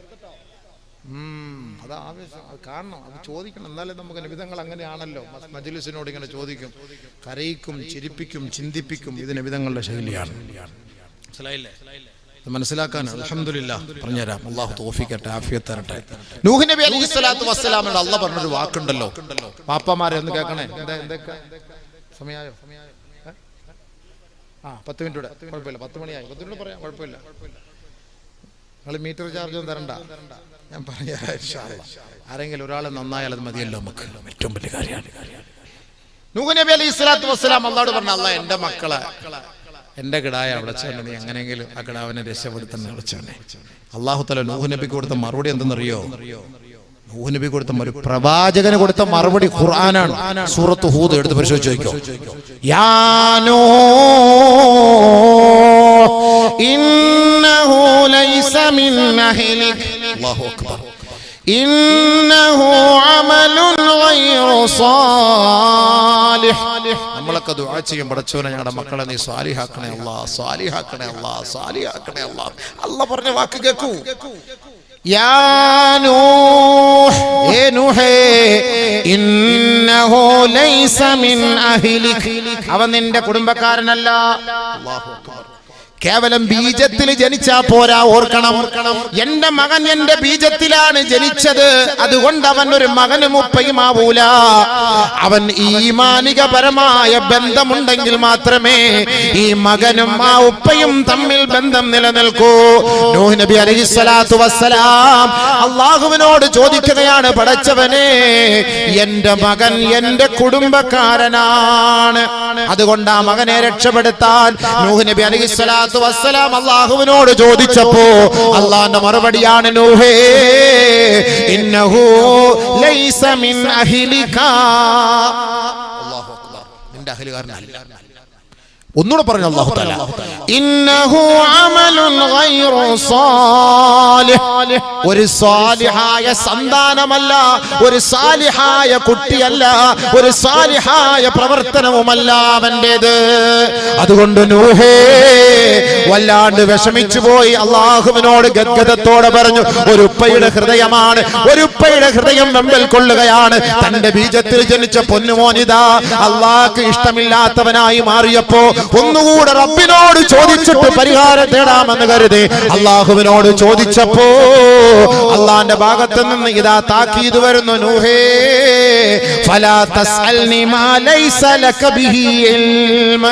Speaker 1: അത് ആവേശം, അത് കാണണം, അത് ചോദിക്കണം. എന്നാലേ നമുക്ക് നബിതങ്ങൾ അങ്ങനെയാണല്ലോ, മജ്ലിസിനോട് ഇങ്ങനെ ചോദിക്കും, കരയിക്കും, ചിരിപ്പിക്കും, ചിന്തിപ്പിക്കും. ഇത് നബിതങ്ങളുടെ ശൈലിയാണ്. മനസ്സിലാക്കാൻ അൽഹംദുലില്ലാഹ് പറഞ്ഞുതരാം. അള്ളാഹു തൗഫീഖ് ആഫിയത്ത് തരട്ടെ. നൂഹ് നബി അലൈഹിസ്സലാത്തു വസ്സലാമിനോട് അള്ളാഹ് പറഞ്ഞൊരു വാക്കുണ്ടല്ലോ, പാപ്പമാരെ ഒന്ന് കേൾക്കണേ. എന്തൊക്കെ സമയമായോ? 10 മിനിറ്റ് കുഴപ്പമില്ല, 10 മണിയായി. 10 മിനിറ്റ് പറയാം, കുഴപ്പമില്ല. നിങ്ങൾ മീറ്റർ ചാർജ് ഒന്നും തരണ്ട, ഞാൻ പറഞ്ഞുതരാം ഇൻഷാ അല്ലാഹ്. ആരെങ്കിലും ഒരാൾ നന്നായാൽ അത് മതിയല്ലോ നമുക്ക്, ഏറ്റവും വലിയ കാര്യമാണ്. നൂഹ് നബി അലൈഹിസ്സലാത്തു വസ്സലാം അള്ളാഹോട് പറഞ്ഞു, അള്ളാഹ് എൻ്റെ മക്കളെ, എൻ്റെ കിടായ വിളിച്ചോണ്ട് നീ എങ്ങനെയെങ്കിലും ആ കിടാവിനെ രക്ഷപ്പെടുത്തുന്ന വിളിച്ചോനെ. അള്ളാഹു തആല നൂഹ് നബിക്ക് കൊടുത്ത മറുപടി എന്തെന്നറിയോ? നൂഹ് നബി കൊടുത്ത ഒരു പ്രവാചകന് കൊടുത്ത മറുപടി ഖുർആനാണ്. സൂറത്ത് ഹൂദ് എടുത്ത് പരിശോധിച്ച് നോക്കിയോ. യാ നൂഹ് ഇന്നഹു ലൈസ മിൻ അഹ്ലിക്, അല്ലാഹു അക്ബർ, ഇന്നഹു അമലുൻ ഗൈറു സാലിഹ്. നമ്മളൊക്കെ ദുആ ചെയ്യും, പടച്ചോനെ ഞങ്ങളുടെ മക്കളെ നീ സാലിഹാക്കണേ അല്ലാഹ്, സാലിഹാക്കണേ അല്ലാഹ്, സാലിഹാക്കണേ അല്ലാഹ്. അല്ലാഹ് പറഞ്ഞ വാക്ക് കേൾക്കൂ. യാ നൂഹ്, ഏ നൂഹേ, ഇന്നഹു ലൈസ മിൻ അഹ്ലിക്, അവൻ നിന്റെ കുടുംബക്കാരനല്ല. അല്ലാഹു അക്ബർ. കേവലം ബീജത്തിൽ ജനിച്ചാ പോരാ, ഓർക്കണം. എന്റെ മകൻ എന്റെ ബീജത്തിലാണ് ജനിച്ചത്, അതുകൊണ്ട് അവൻ ഒരു മകനും ഉപ്പയുമാവൂല. അവൻ ഈമാനികപരമായ ബന്ധമുണ്ടെങ്കിൽ മാത്രമേ ഈ മകനും ആ ഉപ്പയും തമ്മിൽ ബന്ധം നിലനിൽക്കൂ. നൂഹ് നബി അലൈഹിസ്സലാത്തു വസ്സലാം അള്ളാഹുവിനോട് ചോദിക്കുകയാണ്, പടച്ചവനെ, എന്റെ മകൻ എന്റെ കുടുംബക്കാരനാണ്, അതുകൊണ്ട് ആ മകനെ രക്ഷപ്പെടുത്താൻ നൂഹ് നബി അലൈഹിസ്സലാത്തു വസ്സലാം അല്ലാഹുവിനോട് ചോദിച്ചപ്പോ അല്ലാഹുവിന്റെ മറുപടിയാണ്, നൂഹേ ഇന്നഹു ലൈസ മിൻ അഹ്ലിക. അല്ലാഹു അക്ബർ. നിന്റെ അഹ്ലുകാരനല്ല. ഒന്നുകൂടെ പറഞ്ഞു അല്ലാഹു തആല, ഇന്നഹു അമലുൻ ഗൈറു സാലിഹ്, ഒരു സാലിഹായ സന്താനമല്ല, ഒരു സാലിഹായ കുട്ടിയല്ല, ഒരു സാലിഹായ പ്രവർത്തനവുമല്ല അവന്റേത്. അതുകൊണ്ട് നൂഹേ വല്ലാണ്ട് വിഷമിച്ചു പോയി. അള്ളാഹുവിനോട് ഗദ്ഗദത്തോടെ പറഞ്ഞു, ഒരു ഉപ്പയുടെ ഹൃദയമാണ്, ഒരു ഉപ്പയുടെ ഹൃദയം വെമ്പൽ കൊള്ളുകയാണ്. തന്റെ ബീജത്തിൽ ജനിച്ച പൊന്നുമോനിതാ അള്ളാഹ്ക്ക് ഇഷ്ടമില്ലാത്തവനായി മാറിയപ്പോ ഒന്നുകൂടെ റബ്ബിനോട് ചോദിച്ചിട്ട് പരിഹാരം തേടാമെന്ന് കരുതി അള്ളാഹുവിനോട് ചോദിച്ചപ്പോ അള്ളാന്റെ ഭാഗത്ത് നിന്ന് ഇതാ താക്കീത് വരുന്നു, നൂഹേ ഫലാ തസ്അൽനി മാ ലൈസ ലക ബിഹി ഇൽമ,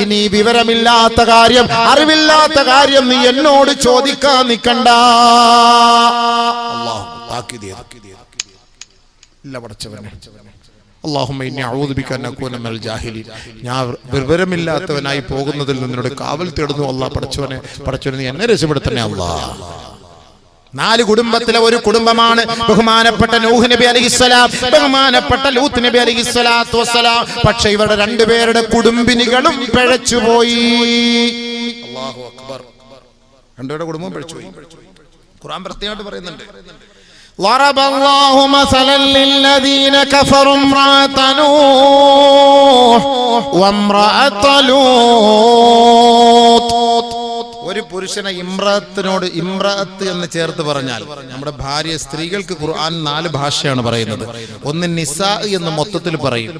Speaker 1: ഇനി വിവരമില്ലാത്ത കാര്യം, അറിവില്ലാത്ത കാര്യം നീ എന്നോട് ചോദിക്കാൻ നിൽക്കണ്ട. അല്ലാഹു താക്കീത് ഇല്ല പടച്ചവനെ. അല്ലാഹുമ്മ ഇന്നി അഊദു ബിക അൻ അകൂന മിനൽ ജാഹിലീൻ, ഞാൻ വിവരമില്ലാത്തവനായി പോകുന്നതിൽ നിന്നോട് കാവൽ തേടുന്നു അല്ലാഹ്. പടച്ചവനെ നീ എന്നെ രക്ഷപ്പെടുത്തണേ അല്ലാഹ്. 4 കുടുംബത്തിലെ ഒരു കുടുംബമാണ് ബഹുമാനപ്പെട്ട നൂഹ് നബി അലൈഹിസ്സലാം, ബഹുമാനപ്പെട്ട ലൂത്ത് നബി അലൈഹിസ്സലാത്തു വസ്സലാം. പക്ഷേ ഇവരുടെ 2 പേരുടെ കുടുംബിനികളും പിഴച്ചുപോയി. അല്ലാഹു അക്ബർ. 2 പേരുടെ കുടുംബം പിഴച്ചുപോയി. ഖുർആൻ പ്രത്യേകമായിട്ട് പറയുന്നുണ്ട്, ضرب الله مثلا للذين كفروا امرأة نوح وامرأة لوط. ഒരു പുരുഷനെ ഇമ്രത്തിനോട് ഇമ്രഅത്ത് എന്ന് ചേർത്ത് പറഞ്ഞാൽ നമ്മുടെ ഭാര്യ, സ്ത്രീകൾക്ക് ഖുർആൻ 4 ഭാഷയാണ് പറയുന്നത്. 1 നിസാ എന്ന് മൊത്തത്തിൽ പറയും,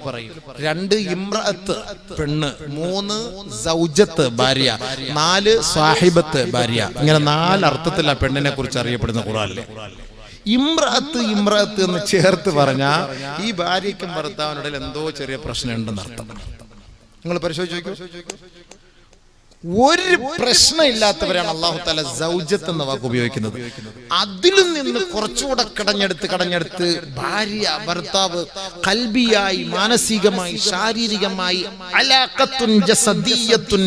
Speaker 1: 2 ഇമ്രഅത്ത് പെണ്ണ്, 3 സൗജത്ത് ഭാര്യ, 4 സാഹിബത്ത് ഭാര്യ. ഇങ്ങനെ 4 അർത്ഥത്തിലാണ് പെണ്ണിനെ കുറിച്ച് അറിയപ്പെടുന്ന ഖുർആനിൽ. ഇമ്രഅത്ത് ഇമ്രഅത്ത് എന്ന് ചേർത്ത് പറഞ്ഞാൽ ഈ ഭാര്യയ്ക്കും ഭർത്താവിനിടയിൽ എന്തോ ചെറിയ പ്രശ്നം ഉണ്ടെന്ന് അർത്ഥം. നിങ്ങൾ പരിശോധിച്ച് നോക്കൂ. ഒരു പ്രശ്നമില്ലാത്തവരാണ് അല്ലാഹു തആല സൗജത്ത് എന്ന വാക്ക് ഉപയോഗിക്കുന്നത്. അതിലും നിന്ന് കുറച്ചുകൂടെ കടഞ്ഞെടുത്ത് ഭാര്യ ഭർത്താവ് ഖൽബിയായി, മാനസികമായി, ശാരീരികമായി അലാഖത്തുൻ ജസദിയ്യത്തുൻ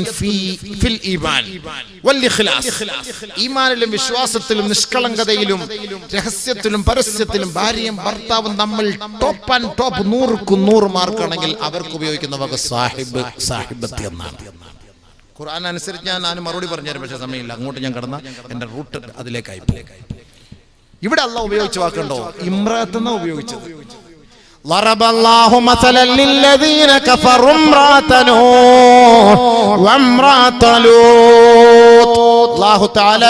Speaker 1: ഫിൽ ഈമാൻ വൽ ഇഖ്ലാസ്, ഈമാനിലും വിശ്വാസത്തിലും നിഷ്കളങ്കതയിലും രഹസ്യത്തിലും പരസ്യത്തിലും ഭാര്യയും ഭർത്താവും നമ്മൾ ടോപ്പ് ആൻഡ് ടോപ്പ് 100ക്ക് 100 മാർക്കാണെങ്കിൽ അവർക്ക് ഉപയോഗിക്കുന്ന വാക്ക് സാഹിബത്ത് എന്നാണ്. ഖുർആൻ അനുസരിച്ച് ഞാൻ മറുപടി പറഞ്ഞുതരാം, പക്ഷേ സമയമില്ല. അങ്ങോട്ട് ഞാൻ കടന്ന എന്റെ റൂട്ട് അതിലേക്കായി പോകും. ഇവിടെ അല്ലാഹ് ഉപയോഗിച്ച വാക്കുണ്ടോ? ഇമ്രാത്ത് എന്നാ ഉപയോഗിച്ചത്. ضرب الله مثلا للذين كفروا امرأة نوح وامرأة لوط. അല്ലാഹു തആല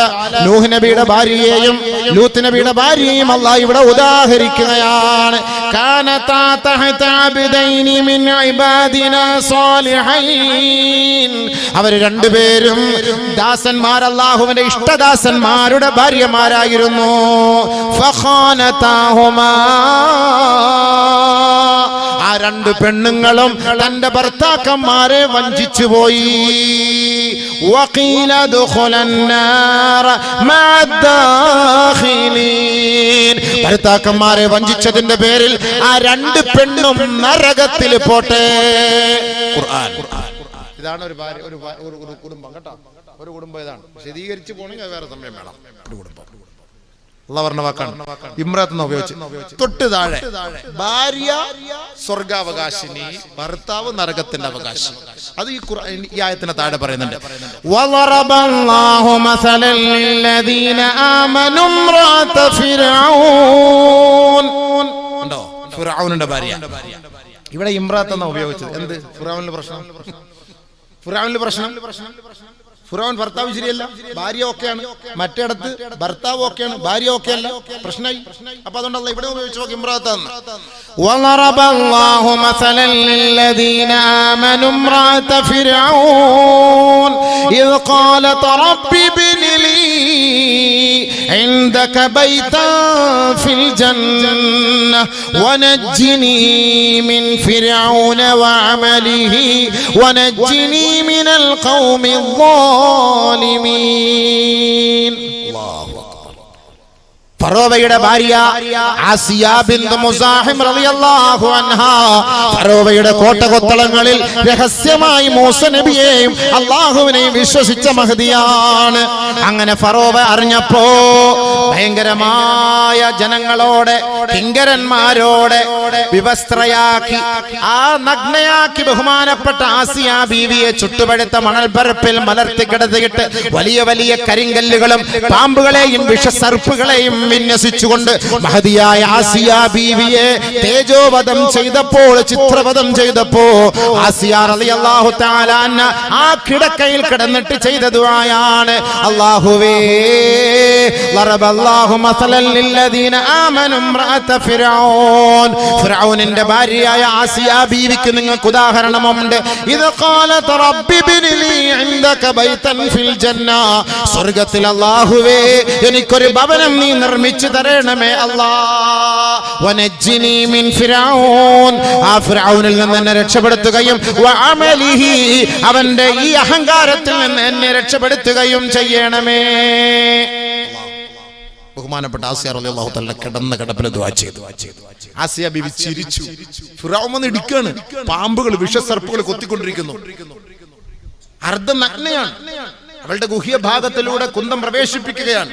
Speaker 1: നൂഹ് നബിയുടെ ഭാര്യയെയും ലൂത്ത് നബിയുടെ ഭാര്യയെയും അല്ലാഹ് ഇവിടെ ഉദാഹരിക്കുകയാണ്. കാനതാ തഹത അബ്ദൈനി മിൻ ഇബാദിനാ സാലിഹീൻ. അവർ രണ്ടുപേരും ദാസന്മാർ, അല്ലാഹുവിന്റെ ഇഷ്ടദാസന്മാരുടെ ഭാര്യമാരായിരുന്നു. ഫഖാനതാഹുമാ, ആ രണ്ട് പെണ്ണുങ്ങളും തന്റെ ഭർത്താക്കന്മാരെ വഞ്ചിച്ചു പോയി. ഭർത്താക്കന്മാരെ വഞ്ചിച്ചതിന്റെ പേരിൽ ആ രണ്ട് പെണ്ണും നരകത്തിൽ പോട്ടെ. ഖുർആൻ. ഇതാണ് ഒരു കുടുംബം കേട്ടോ. ഒരു കുടുംബം ഇതാണ്. വിശദീകരിച്ചു പോണെങ്കിൽ വേറെ സമയം വേണം. ഒരു കുടുംബം ഇമ്രാത്ത് ഉപയോഗിച്ച് തൊട്ട് താഴെ ഭാര്യ സ്വർഗാവകാശിനി, ഭർത്താവ് നരകത്തിന്റെ അവകാശി. അത് ഈ ആയത്തിന് താഴെ പറയുന്നുണ്ട്. വളറബല്ലാഹു മസലൻ ലില്ലദീന ആമനു ഇംറാത ഫിർഔൻ. ഉണ്ടോ? ഫിർഔനിന്റെ ഭാര്യ. ഇവിടെ ഇമ്രാത്ത് എന്നാ ഉപയോഗിച്ചത്. എന്ത് ഫിർഔനിലെ പ്രശ്നം? ഫിറഔൻ ഭർത്താവ് ശരിയല്ല, ഭാര്യ ഓക്കെയാണ്. മറ്റേടത്ത് ഭർത്താവ് ഓക്കെയാണ്, ഭാര്യ ഓക്കെയല്ല, പ്രശ്നമായി. അപ്പൊ അതുകൊണ്ടല്ല ഇവിടെ ഉപയോഗിച്ചു നോക്കി ഇമ്രാത്താണ്. വളറബല്ലാഹു മസലൻ ലില്ലദീന ആമനു ഇംറാത ഫിർഔൻ ഇദ് ഖാലത് റബ്ബി ഇബ്നി ലീ ഇൻദക ബൈതൻ ഫിൽ ജന്ന വനജ്ജിനി മിൻ ഫിർഔന വഅമലിഹി വനജ്ജിനി മിനൽ ഖൗമി ഫറോവയുടെ ഭാര്യ ആസിയ ബിൻത് മുസാഹിം റളിയല്ലാഹു അൻഹാ ഫറോവയുടെ കോട്ടകൊത്തളങ്ങളിൽ രഹസ്യമായി മൂസ നബിയെയും അല്ലാഹുവിനെയും വിശ്വസിച്ച മഹദിയാണ്. അങ്ങനെ ഫറോവ അറിഞ്ഞപ്പോ ഭയങ്കരമായ ജനങ്ങളോടെ, കിങ്കരന്മാരോടെ വിവസ്ത്രയാക്കി, ആ നഗ്നയാക്കി ബഹുമാനപ്പെട്ട ആസിയ ബീവിയെ ചുട്ടുപഴുത്ത മണൽപ്പരപ്പിൽ മലർത്തി കിടത്തിയിട്ട് വലിയ വലിയ കരിങ്കല്ലുകളും പാമ്പുകളെയും വിഷസർപ്പുകളെയും വിന്യസിച്ചുകൊണ്ട് മഹദിയായ ആസിയ ബീവിയെ തേജോവധം ചെയ്തപ്പോൾ, ചിത്രവധം ചെയ്തപ്പോ ആസിയ റളിയല്ലാഹു തആല അൻഹ ആ കിടക്കയിൽ കിടന്നിട്ട് ചെയ്ത ദുആയാണ്, അല്ലാഹുവേ ലറബല്ലാഹു മസലൻ ലില്ലദീന ആമനു ഇംറാത ഫിർഔൻ. ഫിർഔനിന്റെ ഭാര്യയായ ആസിയ ബീവിക്ക് നിങ്ങൾക്ക് ഉദാഹരണമുണ്ട്. ഇദ് ഖാലത് റബ്ബി ഇബ്നി ലീ ഇൻദക ബൈതൻ ഫിൽ ജന്ന. സ്വർഗ്ഗത്തിൽ അല്ലാഹുവേ എനിക്കൊരു ഭവനം നീ നിർമ്മിച്ചു തരണമേ അല്ലാഹ്. വനജ്ജിനി മിൻ ഫിർഔൻ. ആ ഫിർഔനിൽ നിന്ന് എന്നെ രക്ഷപ്പെടുത്തുകയും വഅമലിഹി, അവന്റെ ഈ അഹങ്കാരത്തിൽ നിന്ന് എന്നെ രക്ഷപ്പെടുത്തുകയും ചെയ്യണമേ. ബഹുമാനപ്പെട്ട ആസിയ റളിയല്ലാഹു തആല കിടന്ന കിടപ്പിൽ ദുആ ചെയ്തു. ആസിയ ബീവി ചിരിച്ചു. ഫിർഔൻ വന്ന് ഇടിക്കാണ്, പാമ്പുകൾ വിഷസർപ്പുകൾ കൊത്തിക്കൊണ്ടിരിക്കുന്നു, അർദ്ധനഗ്നയാണ്. അവളുടെ ഗുഹ്യ ഭാഗത്തിലൂടെ കുന്തം പ്രവേശിപ്പിക്കുകയാണ്.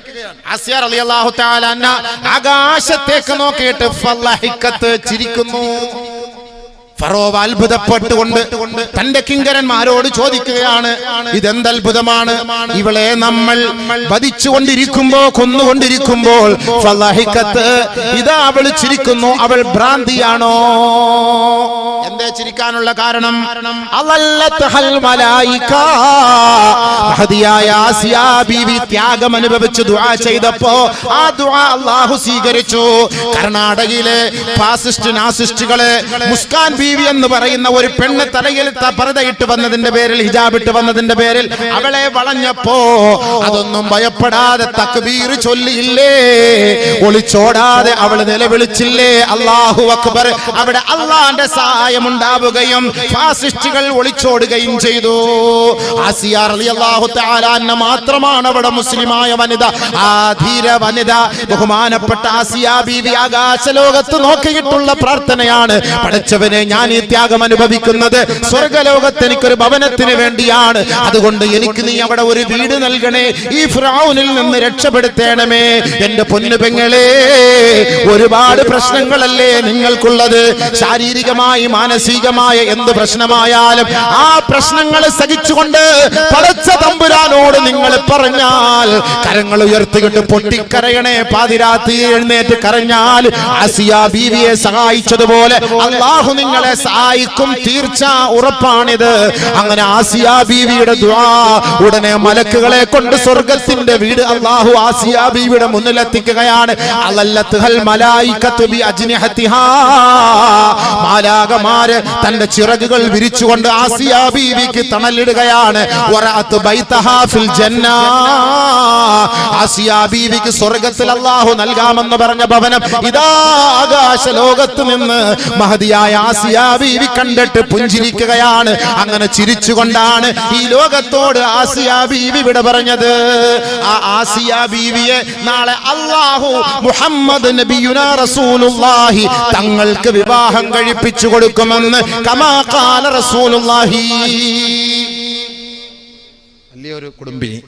Speaker 1: ആസിയ റളിയല്ലാഹു തആല അൻഹ ആകാശത്തേക്ക് നോക്കിയിട്ട് ഫളഹിക്കത്ത് ചിരിക്കുന്നു. ഫറോവ അത്ഭുതപ്പെട്ടുകൊണ്ട് തന്റെ കിങ്കരന്മാരോട് ചോദിക്കുകയാണ്, ഇതെന്തത്ഭുതമാണ്? ഇവളെ നമ്മൾ വധിച്ചുകൊണ്ടിരിക്കുമ്പോ, കൊന്നുകൊണ്ടിരിക്കുമ്പോൾ ഫളഹിക്കത്ത്, ഇതാ അവൾ ചിരിക്കുന്നു, അവൾ ഭ്രാന്തിയാണോ? എന്തേ ചിരിക്കാനുള്ള കാരണം? അളല്ലത്ഹൽ മലായിക. മഹദിയായ ആസിയ ബീവി ത്യാഗം അനുഭവിച്ച് ദുആ ചെയ്തപ്പോ ആ ദുആ അല്ലാഹു സ്വീകരിച്ചു. കർണാടകയിലെ ഫാസിസ്റ്റ് നാസിസ്റ്റുകളെ മുസ്കാൻ ബീവി എന്ന് പറയുന്ന ഒരു പെണ്ണ് തലയിൽ പർദ്ദയിട്ട് വന്നതിന്റെ പേരിൽ, ഹിജാബിട്ട് വന്നതിന്റെ പേരിൽ അവളെ വളഞ്ഞപ്പോ അതൊന്നും ഭയപ്പെടാതെ തക്ബീർ ചൊല്ലിയില്ലേ, ഒളിച്ചോടാതെ അവൾ നിലവിളിച്ചില്ലേ അല്ലാഹു അക്ബർ. അവിടെ അള്ളാന്റെ സഹായം ഉണ്ടാവുകയും ഫാസിസ്റ്റുകൾ ഒളിച്ചോടുകയും ചെയ്തു. ആസിയ റളിയല്ലാഹു തആല അൻഹ മാത്രമാണ് അവിടെ മുസ്ലിമായ വനിത, ആ ധീര വനിത. ബഹുമാനപ്പെട്ട ആസിയ ബീവി ആകാശലോകത്ത് നോക്കിയിട്ടുള്ള പ്രാർത്ഥനയാണ്, പടച്ചവനെ ഞാൻ ഈ ത്യാഗം അനുഭവിക്കുന്നത് സ്വർഗ്ഗലോകത്ത് എനിക്കൊരു ഭവനത്തിന് വേണ്ടിയാണ്, അതുകൊണ്ട് എനിക്ക് നീ അവിടെ ഒരു വീട് നൽകണേ, ഈ ഫിറഔനിൽ നിന്ന് രക്ഷപ്പെടുത്തേണമേ. എന്റെ പൊന്നു പെങ്ങളെ, ഒരുപാട് പ്രശ്നങ്ങളല്ലേ നിങ്ങൾക്കുള്ളത്. ശാരീരികമായി മാനസികമായ എന്ത് പ്രശ്നമായാലും ആ പ്രശ്നങ്ങൾ സഹിച്ചുകൊണ്ട് പടച്ച തമ്പുരാനോട് നിങ്ങൾ പറഞ്ഞാൽ, കരങ്ങൾ ഉയർത്തിക്കൊണ്ട് പൊട്ടിക്കരയണേ, പാതിരാത്രി എഴുന്നേറ്റ് കരഞ്ഞാൽ ആസിയ ബീവിയെ സഹായിച്ചതുപോലെ അല്ലാഹു നിങ്ങളെ സഹായിക്കും, തീർച്ച ഉറപ്പാണിത്. അങ്ങനെ ആസിയ ബീവിയുടെ ദുആ ഉടനെ മലക്കുകളെ കൊണ്ട് സ്വർഗ്ഗത്തിന്റെ വീട് അല്ലാഹു ആസിയ ബീവിയുടെ മുന്നിലെത്തിക്കുകയാണ്. അലല്ലത്തുൽ മലായികതു ബി അജ്നിഹതിഹാ, മാലാകമാര് തന്റെ ചിറകുകൾ വിരിച്ചുകൊണ്ട് ആസിയ ബീവിക്ക് തണലിടുകയാണ്. വറഅതു ബൈതഹാ ഫിൽ ജന്ന, ആസിയ ബീവിക്ക് സ്വർഗ്ഗത്തിൽ അല്ലാഹു നൽകാമെന്ന് പറഞ്ഞ ഭവനം ഇതാ ആകാശ ലോകത്ത് നിന്ന് മഹദിയായ ആസിയ ബീവി കണ്ടിട്ട് പുഞ്ചിരിക്കുകയാണ്. അങ്ങനെ ചിരിച്ചുകൊണ്ടാണ് ഈ ലോകത്തോട് ആസിയ ബീവി വിട പറഞ്ഞത്. ആ ആസിയ ബീവിയെ നാളെ അല്ലാഹു മുഹമ്മദ് നബിയുനാ റസൂലുള്ളാഹി തങ്ങൾക്ക് വിവാഹം കഴിപ്പിച്ചു കൊടുക്കുമെന്ന് കമാ ഖാല റസൂലുള്ളാഹി. വലിയൊരു കുടുംബിനി.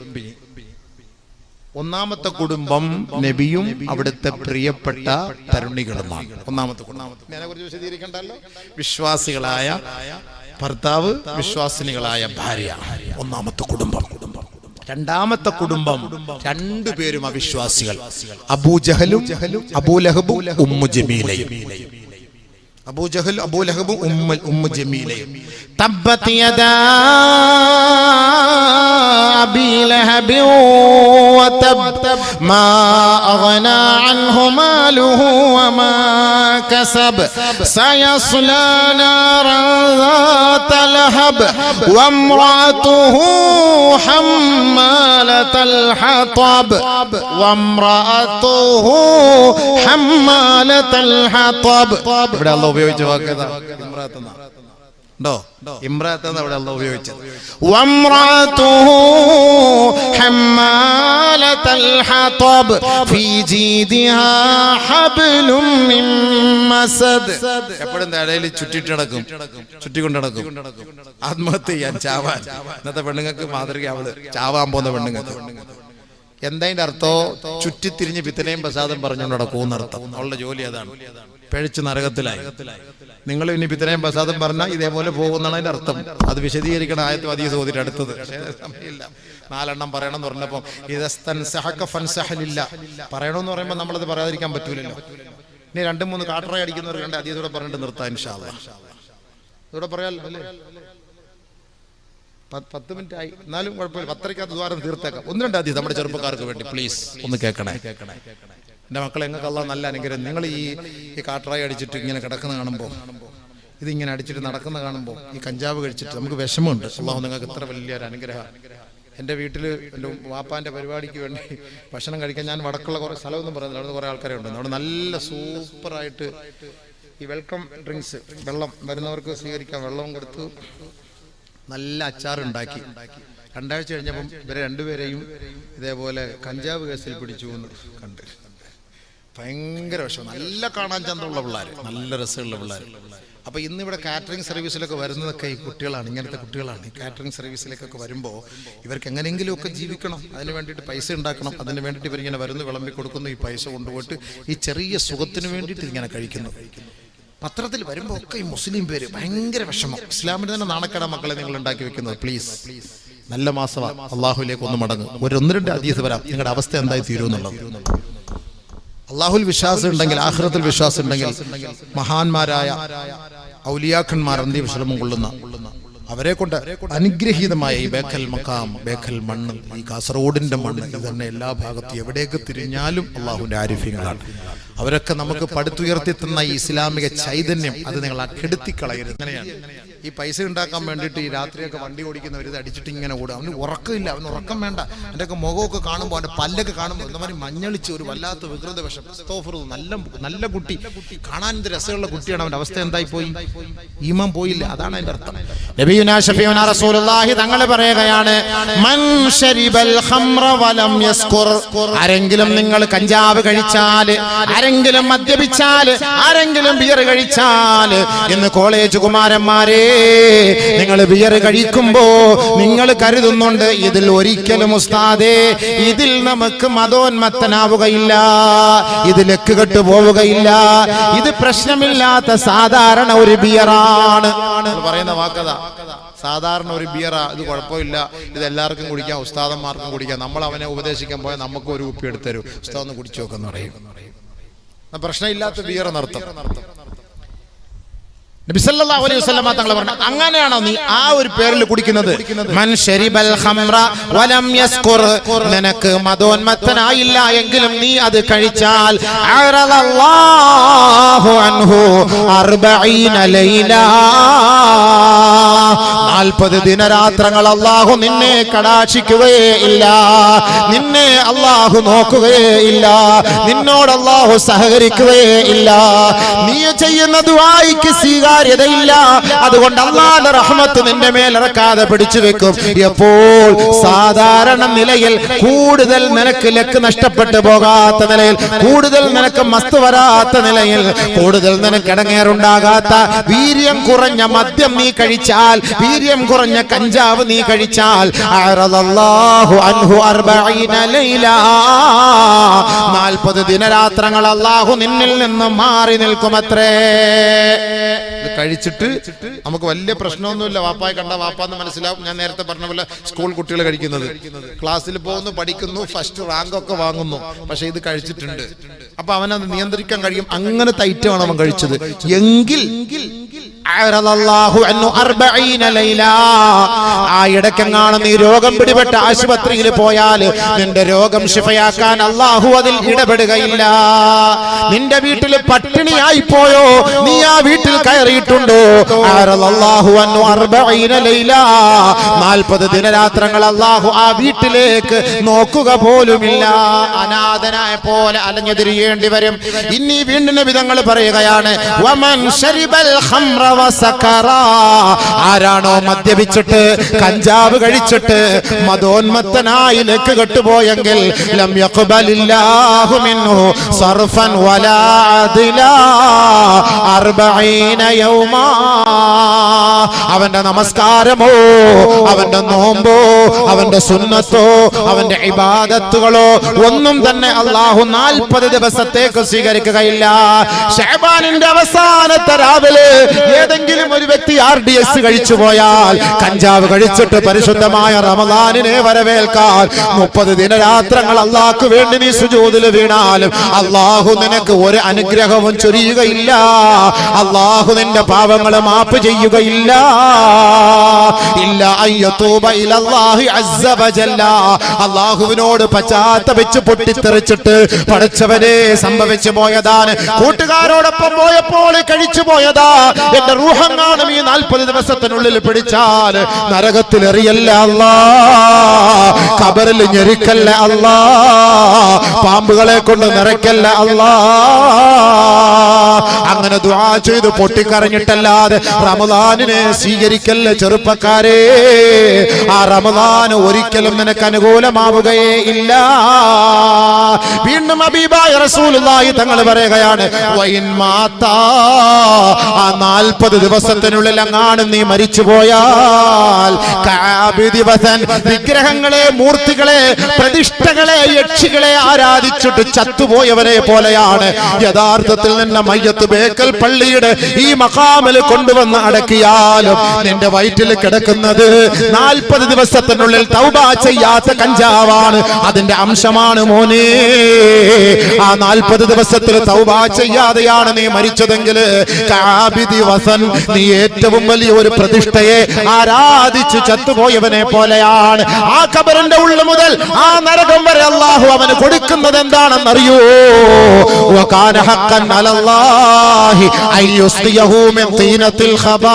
Speaker 1: ഒന്നാമത്തെ കുടുംബം നബിയും അവിടുത്തെ പ്രിയപ്പെട്ട തരുണികളുമാണ്. ഒന്നാമത്തെ കുടുംബം അതിനെക്കുറിച്ച് വിശദീകരിക്കണ്ടല്ലോ. വിശ്വാസികളായ ഭർത്താവ്, വിശ്വാസിനികളായ ഭാര്യ, ഒന്നാമത്തെ കുടുംബം. രണ്ടാമത്തെ കുടുംബം രണ്ടുപേരും അവിശ്വാസികൾ, അബൂജഹലും അബൂലഹബും ഉമ്മു ജമീലയും. അബൂജഹൽ അബൂലഹബും ഉമ്മു ജമീലയും. തബ്ബത് യദാ അബീ ലഹബ് വതബ് മാ അഗ്നാ അൻഹു മാലുഹു വമാ കസബ് സയസ്ലാ നാറൻ ذات لهب وامرأته حمالة الحطب وامرأته حمالة الحطب. ഇവിടെ അല്ലാഹു ഉപയോഗിച്ച വാക്ക് ഏതാ? ഇംറാത്ത് എന്നാ. ഉണ്ടോ? ഇംറാത്ത് എന്നാ ഇവിടെ അല്ലാഹു ഉപയോഗിച്ചത്. വംറാതുഹു ഹമ്മാലത്തൽ ഹതബ് ഫീ ജീദിഹാ ഹബ്ലും മിൻ മസദ്. എപ്പോഴും ഇടയിൽ ചുറ്റിട്ട് നടക്കും, ചുറ്റിക്കൊണ്ട് നടക്കും, ആത്മഹത്യ ചെയ്യാൻ, ചാവാൻ. ഇന്നത്തെ പെണ്ണുങ്ങൾക്ക് മാതൃക അവള്, ചാവാൻ പോകുന്ന പെണ്ണുങ്ങൾക്ക്. എന്തതിന്റെ അർത്ഥോ? ചുറ്റിത്തിരിഞ്ഞ് പിത്തനയും പ്രസാദം പറഞ്ഞുകൊണ്ട് നടക്കൂന്നർത്ഥം. അവളുടെ ജോലി അതാണ്. പിഴച്ച് നരകത്തിലായി. നിങ്ങൾ ഇനി പിത്തനയും പ്രസാദം പറഞ്ഞാൽ ഇതേപോലെ പോകുന്നതാണ് അതിന്റെ അർത്ഥം. അത് വിശദീകരിക്കണ ആയത്ത് ഹദീസ് ഓതിട്ട് അടുത്തത് സമയമില്ല. 4 എണ്ണം പറയണം എന്ന് പറഞ്ഞപ്പോൾ പറയണമെന്ന് പറയുമ്പോൾ നമ്മളത് പറയാതിരിക്കാൻ പറ്റൂലല്ലോ. ഇനി 2-3 കാട്ടറ അടിക്കുന്നവർ കണ്ട് ഹദീസോടെ പറഞ്ഞിട്ട് നിർത്താം ഇൻഷാ അല്ലാഹ്. ഇവിടെ പറയാലോ അല്ലേ? 10 മിനിറ്റ് ആയി, എന്നാലും കുഴപ്പമില്ല. 10:30 ദ്വാരം തീർത്തേക്കാം. 1-2 ഹദീസ് നമ്മുടെ ചെറുപ്പക്കാർക്ക് വേണ്ടി പ്ലീസ് ഒന്ന് കേൾക്കണേ. എൻ്റെ മക്കളെ, നിങ്ങൾക്ക് അല്ലാഹ് നല്ല അനുഗ്രഹം. നിങ്ങൾ ഈ കാട്ടറായി അടിച്ചിട്ട് ഇങ്ങനെ കിടക്കുന്ന കാണുമ്പോൾ, ഇതിങ്ങനെ അടിച്ചിട്ട് നടക്കുന്ന കാണുമ്പോൾ, ഈ കഞ്ചാവ് കഴിച്ചിട്ട് നമുക്ക് വിഷമമുണ്ട്. അല്ലാഹു നിങ്ങൾക്ക് ഇത്ര വലിയൊരു അനുഗ്രഹം. എൻ്റെ വീട്ടിൽ എൻ്റെ വാപ്പാൻ്റെ പരിപാടിക്ക് വേണ്ടി ഭക്ഷണം കഴിക്കാൻ ഞാൻ വടക്കുള്ള കുറേ സ്ഥലമൊന്നും പറയുന്നില്ല, അവിടെ കുറേ ആൾക്കാരെ ഉണ്ട്. അവിടെ നല്ല സൂപ്പറായിട്ട് ഈ വെൽക്കം ഡ്രിങ്ക്സ്, വെള്ളം വരുന്നവർക്ക് സ്വീകരിക്കാൻ വെള്ളവും കൊടുത്തു, നല്ല അച്ചാറുണ്ടാക്കി. 2 ആഴ്ച കഴിഞ്ഞപ്പം ഇവരെ 2 പേരെയും ഇതേപോലെ കഞ്ചാവ് കേസിൽ പിടിച്ചു എന്ന് കണ്ട് ഭയങ്കര വിഷമം. നല്ല കാണാൻ ചന്തമുള്ള പിള്ളേർ, നല്ല രസമുള്ള പിള്ളേർ. അപ്പോൾ ഇന്നിവിടെ കാറ്ററിംഗ് സർവീസിലൊക്കെ വരുന്നതൊക്കെ ഈ കുട്ടികളാണ്, ഇങ്ങനത്തെ കുട്ടികളാണ്. ഈ കാറ്ററിംഗ് സർവീസിലേക്കൊക്കെ വരുമ്പോൾ ഇവർക്ക് എങ്ങനെയെങ്കിലുമൊക്കെ ജീവിക്കണം, അതിന് വേണ്ടിയിട്ട് പൈസ ഉണ്ടാക്കണം. അതിന് വേണ്ടിയിട്ട് ഇവരിങ്ങനെ വരുന്നു, വിളമ്പി കൊടുക്കുന്നു. ഈ പൈസ കൊണ്ടുപോയിട്ട് ഈ ചെറിയ സുഖത്തിന് വേണ്ടിയിട്ട് ഇങ്ങനെ കഴിക്കുന്നു. പത്രത്തിൽ വരുമ്പോൾ ഒക്കെ ഈ മുസ്ലിം പേര് ഭയങ്കര വിഷമം. ഇസ്ലാമിന് തന്നെ നാണക്കേടാ മക്കളെ നിങ്ങൾ ഉണ്ടാക്കി വെക്കുന്നത്. പ്ലീസ്, നല്ല മാസമാണ്, അള്ളാഹുലേക്ക് ഒന്ന് മടങ്ങും. 1-2 ഹദീസ് വരാം, നിങ്ങളുടെ അവസ്ഥ എന്തായി തീരുമെന്നുള്ളത്. അള്ളാഹുൽ വിശ്വാസം ഉണ്ടെങ്കിൽ, ആഖിറത്തിൽ വിശ്വാസം ഉണ്ടെങ്കിൽ, മഹാന്മാരായ ഔലിയാക്കന്മാർ അന്ത്യവിശ്രമം കൊള്ളുന്ന അവരെ കൊണ്ട് അനുഗ്രഹീതമായ ഈ ബേക്കൽ മക്കാം, ബേക്കൽ മണ്ണ്, ഈ കാസർഗോഡിന്റെ മണ്ണ്, ഇത് തന്നെ എല്ലാ ഭാഗത്തും എവിടേക്ക് തിരിഞ്ഞാലും അള്ളാഹുവിന്റെ ആരിഫ്യങ്ങളാണ്. അവരൊക്കെ നമുക്ക് പടുത്തുയർത്തി തന്ന ഈ ഇസ്ലാമിക ചൈതന്യം അത് നിങ്ങൾ കെടുത്തിക്കളയരുത്. അങ്ങനെയാണ്
Speaker 2: ഈ പൈസ ഉണ്ടാക്കാൻ വേണ്ടിയിട്ട് ഈ രാത്രിയൊക്കെ വണ്ടി ഓടിക്കുന്നവർ ഇത് അടിച്ചിട്ട് ഇങ്ങനെ ഓടുക. അവന് ഉറക്കമില്ല, അവന് ഉറക്കം വേണ്ട. അവൻ്റെയൊക്കെ മുഖമൊക്കെ കാണുമ്പോൾ അവൻ്റെ പല്ലൊക്കെ കാണുമ്പോൾ എന്താ മഞ്ഞളിച്ച് ഒരു വല്ലാത്ത വികൃത വിഷം. നല്ല കുട്ടി, കാണാൻ എന്ത് രസമുള്ള കുട്ടിയാണ്. അവൻ്റെ അവസ്ഥ എന്തായി പോയി? ഈമാൻ പോയില്ല, അതാണ് അതിന്റെ അർത്ഥം.
Speaker 1: നബിയുനാ ശഫീഉനാ റസൂലുള്ളാഹി തങ്ങൾ പറയുകയാണ്, മൻ ശരിബൽ ഖംറ വലം യസ്കുർ. ആരെങ്കിലും നിങ്ങൾ കഞ്ചാവ് കഴിച്ചാൽ, ആരെങ്കിലും മദ്യപിച്ചാൽ, ആരെങ്കിലും ബിയർ കഴിച്ചാൽ, ഇന്ന് കോളേജ് കുമാരന്മാരെ നിങ്ങൾ ബിയർ കഴിക്കുമ്പോ നിങ്ങൾ കരുതുന്നുണ്ട് ഇതിൽ ഒരിക്കലും ഉസ്താദേ ഇതിൽ നമുക്ക് മതോന്മത്തനാവുകയില്ല, ഇതിലേക്ക് കെട്ടു പോവുകയില്ല, ഇത് പ്രശ്നമില്ലാത്ത സാധാരണ ഒരു ബിയറാണ്
Speaker 2: പറയുന്ന വാക്കതാ. സാധാരണ ഒരു ബിയറാ, ഇത് കുഴപ്പമില്ല, ഇത് എല്ലാവർക്കും കുടിക്കാം, ഉസ്താദന്മാർക്കും കുടിക്കാം. നമ്മൾ അവനെ ഉപദേശിക്കാൻ പോയാൽ നമുക്ക് ഒരു കുപ്പി എടുത്തു തരും, ഉസ്താദ് ഒന്ന് കുടിച്ചു നോക്കെന്ന് പറയും. പ്രശ്നമില്ലാത്ത ബിയർ നടത്തും.
Speaker 1: നബി സല്ലല്ലാഹു അലൈഹി വസല്ലം തങ്ങൾ പറഞ്ഞു, അങ്ങനെയാണോ നീ ആ ഒരു പേരിൽ കുടിക്കുന്നത്? മൻ ശരിബൽ ഖംറ വലം യസ്കുർ. നിനക്ക് മദോന്മത്തനായില്ല എങ്കിലും നീ അത് കഴിച്ചാൽ അറളല്ലാഹു അൻഹു 40 ലൈല, 40 ദിനരാത്രങ്ങൾ അല്ലാഹു നിന്നെ കടാക്ഷിക്കുകയേ ഇല്ല, നിന്നെ അല്ലാഹു നോക്കുകയേ ഇല്ല, നിന്നോട് അല്ലാഹു സഹകരിക്കുകയേ ഇല്ല. നീ ചെയ്യുന്ന ദുആയ്ക്ക് സ്വീകാര്യതയില്ല. അതുകൊണ്ട് അല്ലാഹുവിന്റെ റഹ്മത്ത് നിന്റെ മേൽ ഇറക്കാതെ പിടിച്ചു വെക്കും. എപ്പോൾ സാധാരണ നിലയിൽ കൂടുതൽ നിനക്ക് ലക്ക് നഷ്ടപ്പെട്ടു പോകാത്ത നിലയിൽ, കൂടുതൽ നിനക്ക് മസ്ത് വരാത്ത നിലയിൽ, കൂടുതൽ നിനക്ക് ഇടങ്ങേറുണ്ടാകാത്ത വീര്യം കുറഞ്ഞ മദ്യം നീ കഴിച്ചാൽ, വീര്യം കുറഞ്ഞ കഞ്ചാവ് നീ കഴിച്ചാൽ, അറളല്ലാഹു അൻഹു 40 ലൈല, 40 ദിനരാത്രങ്ങൾ അല്ലാഹു നിന്നിൽ നിന്ന് മാറി നിൽക്കുമത്രേ.
Speaker 2: കഴിച്ചിട്ട് നമുക്ക് വലിയ പ്രശ്നമൊന്നുമില്ല, വാപ്പായെ കണ്ട വാപ്പാന്ന് മനസ്സിലാവും. ഞാൻ നേരത്തെ പറഞ്ഞ പോലെ സ്കൂൾ കുട്ടികൾ കഴിക്കുന്നത്, ക്ലാസ്സിൽ പോകുന്നു, പഠിക്കുന്നു, ഫസ്റ്റ് റാങ്ക് ഒക്കെ വാങ്ങുന്നു, പക്ഷെ ഇത് കഴിച്ചിട്ടുണ്ട്. അപ്പൊ അവനത് നിയന്ത്രിക്കാൻ കഴിയും. അങ്ങനത്തെ ഐറ്റമാണ് അവൻ കഴിച്ചത് എങ്കിൽ
Speaker 1: ആ ഇടയ്ക്കെങ്ങാണ് നീ രോഗം പിടിപെട്ട ആശുപത്രിയിൽ പോയാൽ നിന്റെ രോഗം ശിഫയാക്കാൻ അല്ലാഹു അതിൽ ഇടപെടുകയില്ല. നിന്റെ വീട്ടിൽ പട്ടിണിയായി പോയോ, നീ ആ വീട്ടിൽ കയറിയിട്ടുണ്ടോ, 40 ദിനരാത്രങ്ങൾ അല്ലാഹു ആ വീട്ടിലേക്ക് നോക്കുക പോലുമില്ല. അനാഥനായ പോലെ അലഞ്ഞു തിരിയേണ്ടി വരും. ഇനി വീണ്ടും വിധങ്ങൾ പറയുകയാണ്, വമൻ ശരിബൽ ഖംറ വസകറ. ആരാണോ മദ്യപിച്ചിട്ട് കഞ്ചാവ് കഴിച്ചിട്ട് മദോന്മത്തനായി ലക്ക് കെട്ടുപോയെങ്കിൽ ലം യഖ്ബലില്ലാഹു മിൻഹു സർഫൻ വലാ അദ്ലാ 40 യൗമാ. അവന്റെ നമസ്കാരമോ, അവന്റെ നോമ്പോ, അവന്റെ സുന്നത്തോ, അവന്റെ ഇബാദത്തുകളോ ഒന്നും തന്നെ അല്ലാഹു 40 ദിവസത്തേക്ക് സ്വീകരിക്കുകയില്ല. ശഅബാനിന്റെ അവസാനത്തെ രാവിലെ ഏതെങ്കിലും ഒരു വ്യക്തി RDS കഴിച്ചു പോയാൽ, കഞ്ചാവ് കഴിച്ചിട്ട് പരിശുദ്ധമായ റമദാനിനെ വരവേൽക്കാൻ 30 ദിനരാത്രങ്ങൾ അല്ലാഹുവിന് വേണ്ടി നീ സുജൂദിൽ വീണാലും അല്ലാഹു നിനക്ക് ഒരു അനുഗ്രഹവും ചൊരിയുകയില്ല. അല്ലാഹു നിന്റെ പാപങ്ങൾ മാപ്പ് ചെയ്യുകയില്ല. ഇല്ല അയ്യതൂബ ഇലല്ലാഹി അസ്സ വജല്ല. അല്ലാഹുവിനോട് പശ്ചാത്തപിച്ച് പൊട്ടിത്തെറിച്ചിട്ട് പടച്ചവനെ സംഭവിച്ചു പോയതാണ്, കൂട്ടുകാരോടൊപ്പം പോയപ്പോൾ കഴിച്ചു പോയതാ, എന്റെ റൂഹങ്ങാനും ഈ 40 ദിവസത്തിനുള്ളിൽ പിടിച്ചാൽ നരകത്തിൽ എറിയല്ല അല്ലാ, ഖബറിൽ ഞെരുക്കല്ല അല്ലാ, പാമ്പുകളെ കൊണ്ട് നിറയ്ക്കല്ല അല്ലാ. അങ്ങനെ ദുആ ചെയ്ത് പൊട്ടിക്കരഞ്ഞിട്ടല്ലാതെ റമദാനിനെ സ്വീകരിക്കല്ല ചെറുപ്പക്കാരെ. ആ റമദാൻ ഒരിക്കലും നിനക്ക് അനുകൂലമാവുകയേ ഇല്ല. വീണ്ടും ഹബീബായ റസൂലുള്ളാഹി തങ്ങൾ പറയുകയാണ്, വൈൻ മാതാ, ആ 40 ദിവസത്തിനുള്ളിൽ അങ്ങാനും നീ മരിച്ചുപോയാൽ വിഗ്രഹങ്ങളെ, മൂർത്തികളെ, പ്രതിഷ്ഠകളെ, യക്ഷികളെ ആരാധിച്ചിട്ട് ചത്തുപോയവരെ പോലെയാണ്. യഥാർത്ഥത്തിൽ നിന്നെ മയ്യത്ത് ബേക്കൽ പള്ളിയുടെ ഈ മഖാമിൽ കൊണ്ടുവന്ന് അടക്കിയാലും നിന്റെ വയറ്റിൽ കിടക്കുന്നത് 40 ദിവസത്തിനുള്ളിൽ തൗബ ചെയ്യാത്ത കഞ്ചാവാണ്, അതിന്റെ അംശമാണ് മോനെ. ആ 40 ദിവസത്തിൽ തൗബ ചെയ്യാതെയാണ് നീ മരിച്ചതെങ്കിൽ നീ ഏറ്റവും വലിയ ഒരു പ്രതിഷ്ഠയെ ആരാധിച്ച് ചത്തുപോയവനെ പോലെയാണ്. ആ ഖബറിന്റെ ഉള്ളു മുതൽ ആ നരകം വരെ അല്ലാഹു അവന് കൊടുക്കുന്നത് എന്താണെന്നറിയോ? വകാന ഹഖൻ അലല്ലാഹി അൻ യുസ്ഖിയഹു മിൻ തീനത്തിൽ ഖബാൽ.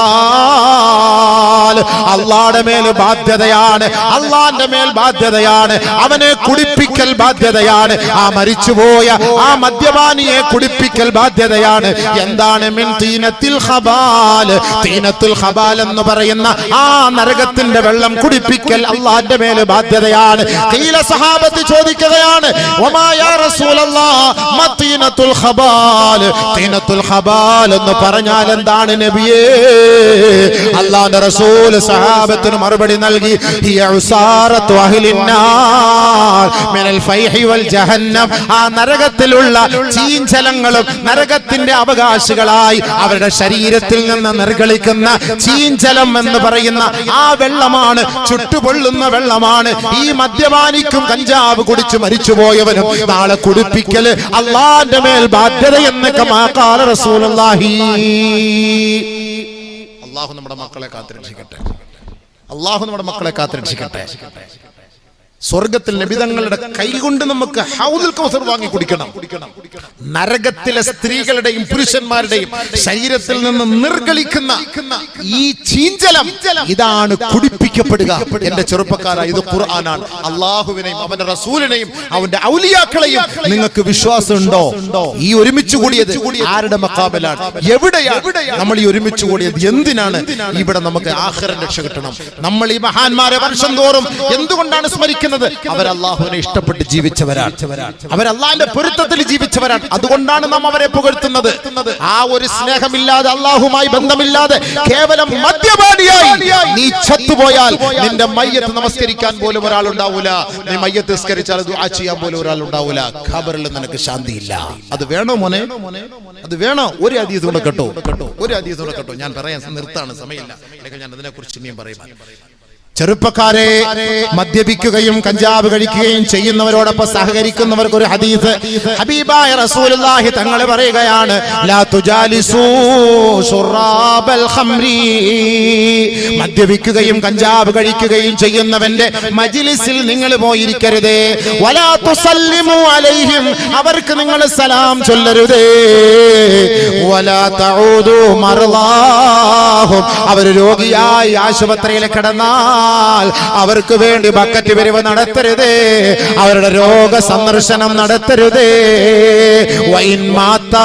Speaker 1: അല്ലാഹുവിന്റെ മേൽ ബാധ്യതയാണ്, അല്ലാഹുവിന്റെ മേൽ ബാധ്യതയാണ്, അവനെ കുടിപ്പിക്കൽ ബാധ്യതയാണ്, ആ മരിച്ചുപോയ ആ മദ്യപാനിയെ കുടിപ്പിക്കൽ ബാധ്യതയാണ്. എന്താണ് മിൻ തീനത്തിൽ ഖബാൽ? തീനത്തുൽ ഖബാൽ എന്ന് പറയുന്ന ആ നരകത്തിന്റെ വെള്ളം കുടിപ്പിക്കൽ അല്ലാഹുവിന്റെ മേൽ ബാധ്യതയാണ്. ഖീല സഹാബത്ത് ചോദിക്കുകയാണ്, വമാ യാ റസൂലല്ലാഹ് മാ തീനത്തുൽ ഖബാൽ? തീനത്തുൽ ഖബാൽ എന്ന് പറഞ്ഞാൽ എന്താണ് നബിയേ? അല്ലാഹുവിന്റെ റസൂൽ സഹാബത്തിന് മറുപടി നൽകി, ഹിയ ഉസാറത്തു അഹ്ലിന്നാർ മിനൽ ഫൈഹി വൽ ജഹന്നം. ആ നരകത്തിലുള്ള ചീഞ്ചലങ്ങളും നരകത്തിന്റെ അവകാശികളായി അവരുടെ ശരീരത്തിൽ നിന്ന് നിർഗളിക്കുന്ന ചീഞ്ചലം എന്ന് പറയുന്ന ആ വെള്ളമാണ്, ചുട്ടുപൊള്ളുന്ന വെള്ളമാണ്. ഈ മദ്യപാനിക്കും കഞ്ചാവ് കുടിച്ച് മരിച്ചുപോയവനും നാളെ കുടിപ്പിക്കല് അല്ലാഹുവിന്റെ മേൽ ബാധ്യത എന്നൊക്കെ ഖാല റസൂലുള്ളാഹി. അല്ലാഹു നമ്മുടെ മക്കളെ കാത്തുരക്ഷിക്കട്ടെ. അല്ലാഹു നമ്മുടെ മക്കളെ കാത്തുരക്ഷിക്കട്ടെ. സ്വർഗത്തിൽ നബിതങ്ങളുടെ കൈകൊണ്ട് നമുക്ക് ഹൗദുൽ കൗസർ വാങ്ങി കുടിക്കണം. നരകത്തിലെ സ്ത്രീകളുടെയും പുരുഷന്മാരുടെയും ശരീരത്തിൽ നിന്ന് നിർഗളിക്കുന്ന ഈ ചീഞ്ചലം, ഇതാണ് കുടിപ്പിക്കപ്പെടുക. എന്റെ ചെറുപ്പക്കാരാ, ഇത് ഖുർആനാണ്. അള്ളാഹുവിനെയും അവന്റെ റസൂലിനെയും അവന്റെ ഔലിയാക്കളെയും നിങ്ങൾക്ക് വിശ്വാസമുണ്ടോ? ഈ ഒരുമിച്ച് കൂടിയത് ആരുടെ മഖാമിലാണ്? എവിടെയാണ് നമ്മൾ ഈ ഒരുമിച്ച് കൂടിയത്? എന്തിനാണ്? ഇവിടെ നമുക്ക് ആഖിറ രക്ഷ കിട്ടണം. നമ്മൾ ഈ മഹാന്മാരെ വർഷം തോറും എന്തുകൊണ്ടാണ് സ്മരിക്കുന്നത്? അവർ അല്ലാഹുവിനെ ഇഷ്ടപ്പെട്ട് ജീവിച്ചവരാണ്, അവർ അല്ലാഹുവിന്റെ പൊരുത്തത്തിൽ ജീവിച്ചവരാണ്. അതുകൊണ്ടാണ് നാം അവരെ പുകഴ്ത്തുന്നത്. ആ ഒരു സ്നേഹമില്ലാതെ, അല്ലാഹുമായി ബന്ധമില്ലാതെ കേവലം മദ്യപാനിയായി നീ ചത്തുപോയാൽ നിന്റെ മയ്യത്ത് നമസ്കരിക്കാൻ പോലും ഒരാൾ ഉണ്ടാവൂല. നീ മയ്യത്ത് നിസ്കരിച്ചാൽ ദുആ ചെയ്യാൻ പോലും ഒരാൾ ഉണ്ടാവൂല. ഖബറിൽ നിനക്ക് ശാന്തിയില്ല. അത് വേണോ മോനെ? അത് വേണോ? ഒരു ഹദീസ് കൂടെ കേട്ടോ, ഒരു ഹദീസ് കൂടെ കേട്ടോ. ഞാൻ പറയാൻ നിർത്താണ്, സമയമില്ല. ഞാൻ അതിനെ കുറിച്ച് ഇനിയും പറയാം. ചെറുപ്പക്കാരെ, മദ്യപിക്കുകയും കഞ്ചാവ് കഴിക്കുകയും ചെയ്യുന്നവരോടൊപ്പം സഹകരിക്കുന്നവർക്ക് ഒരു ഹദീസ് ഹബീബായ റസൂലുള്ളാഹി തങ്ങൾ പറയുകയാണ്, ലാ തുജാലിസൂ ശുറാബൽ ഖംരി. മദ്യപിക്കുകയും കഞ്ചാവ് കഴിക്കുകയും ചെയ്യുന്നവന്റെ മജ്ലിസിൽ നിങ്ങൾ പോയിരിക്കരുതേ. വലാ തുസല്ലിമു അലൈഹിം, അവർക്ക് നിങ്ങൾ സലാം ചൊല്ലരുതേ. വലാ തഊദു മർളാഹും, അവർ രോഗിയായി ആശുപത്രിയിൽ കിടന്നാൽ അവർക്ക് വേണ്ടി ബക്കറ്റ് പിരിവ് നടത്തരുതേ, അവരുടെ രോഗ സന്ദർശനം നടത്തരുതേ. വൈൻ മാത്ത,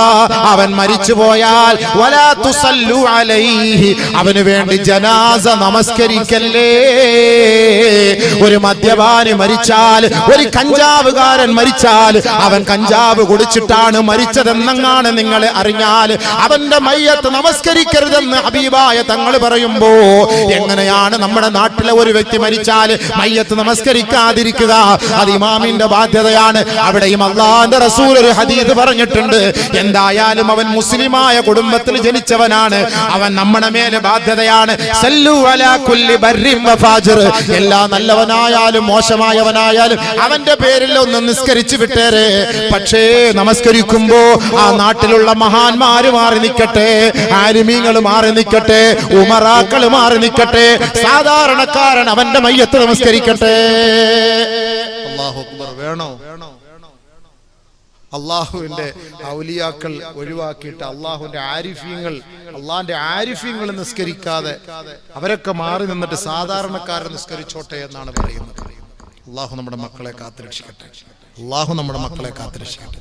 Speaker 1: അവൻ മരിച്ചുപോയാൽ വലാ തുസല്ലു അലൈഹി, അവന് വേണ്ടി ജനാസ നമസ്കരിക്കല്ലേ. ഒരു മദ്യപാനി മരിച്ചാൽ, ഒരു കഞ്ചാവുകാരൻ മരിച്ചാൽ, അവൻ കഞ്ചാവ് കുടിച്ചിട്ടാണ് മരിച്ചതെന്നങ്ങാണ് നിങ്ങൾ അറിഞ്ഞാൽ അവന്റെ മയ്യത്ത് നമസ്കരിക്കരുതെന്ന് ഹബീബായ തങ്ങൾ പറയുമ്പോ, എങ്ങനെയാണ് നമ്മുടെ നാട്ടിലെ ഒരു വ്യക്തി മരിച്ചാൽ മയ്യത്ത് നമസ്കരിക്കാതിരിക്കുക? അത് ഇമാമിന്റെ ബാധ്യതയാണ്. അവിടെയും അല്ലാഹുവിന്റെ റസൂൽ ഒരു ഹദീസ് പറഞ്ഞിട്ടുണ്ട്, എന്തായാലും അവൻ മുസ്ലിമായ കുടുംബത്തിൽ ജനിച്ചവനാണ്, അവൻ നമ്മുടെ മേലെ ബാധ്യതയാണ്. സല്ലു അലാ കുല്ലി ബർരിൻ വ ഫാജിർ, എല്ലാ നല്ലവനായാലും മോശമായവനായാലും അവന്റെ പേരിൽ ഒന്ന് നിസ്കരിച്ചു വിട്ടേരെ. പക്ഷേ നമസ്കരിക്കുമ്പോ ആ നാട്ടിലുള്ള മഹാന്മാര് മാറി നിൽക്കട്ടെ, ആലിമീങ്ങൾ മാറി നിൽക്കട്ടെ, ഉമറാക്കൾ മാറി നിൽക്കട്ടെ, സാധാരണക്കാരൻ അവന്റെ മയ്യത്ത് നമസ്കരിക്കട്ടെ. അല്ലാഹു അക്ബർ. വേണോ? അള്ളാഹുവിന്റെ ഔലിയാക്കൾ ഒഴിവാക്കിയിട്ട് അള്ളാഹുവിന്റെ ആരിഫ്യങ്ങൾ നിസ്കരിക്കാതെ അവരൊക്കെ മാറി നിന്നിട്ട് സാധാരണക്കാരൻ നിസ്കരിച്ചോട്ടെ എന്നാണ് പറയുന്നത്. അള്ളാഹു നമ്മുടെ മക്കളെ കാത്തുരക്ഷിക്കട്ടെ. അള്ളാഹു നമ്മുടെ മക്കളെ കാത്തുരക്ഷിക്കട്ടെ.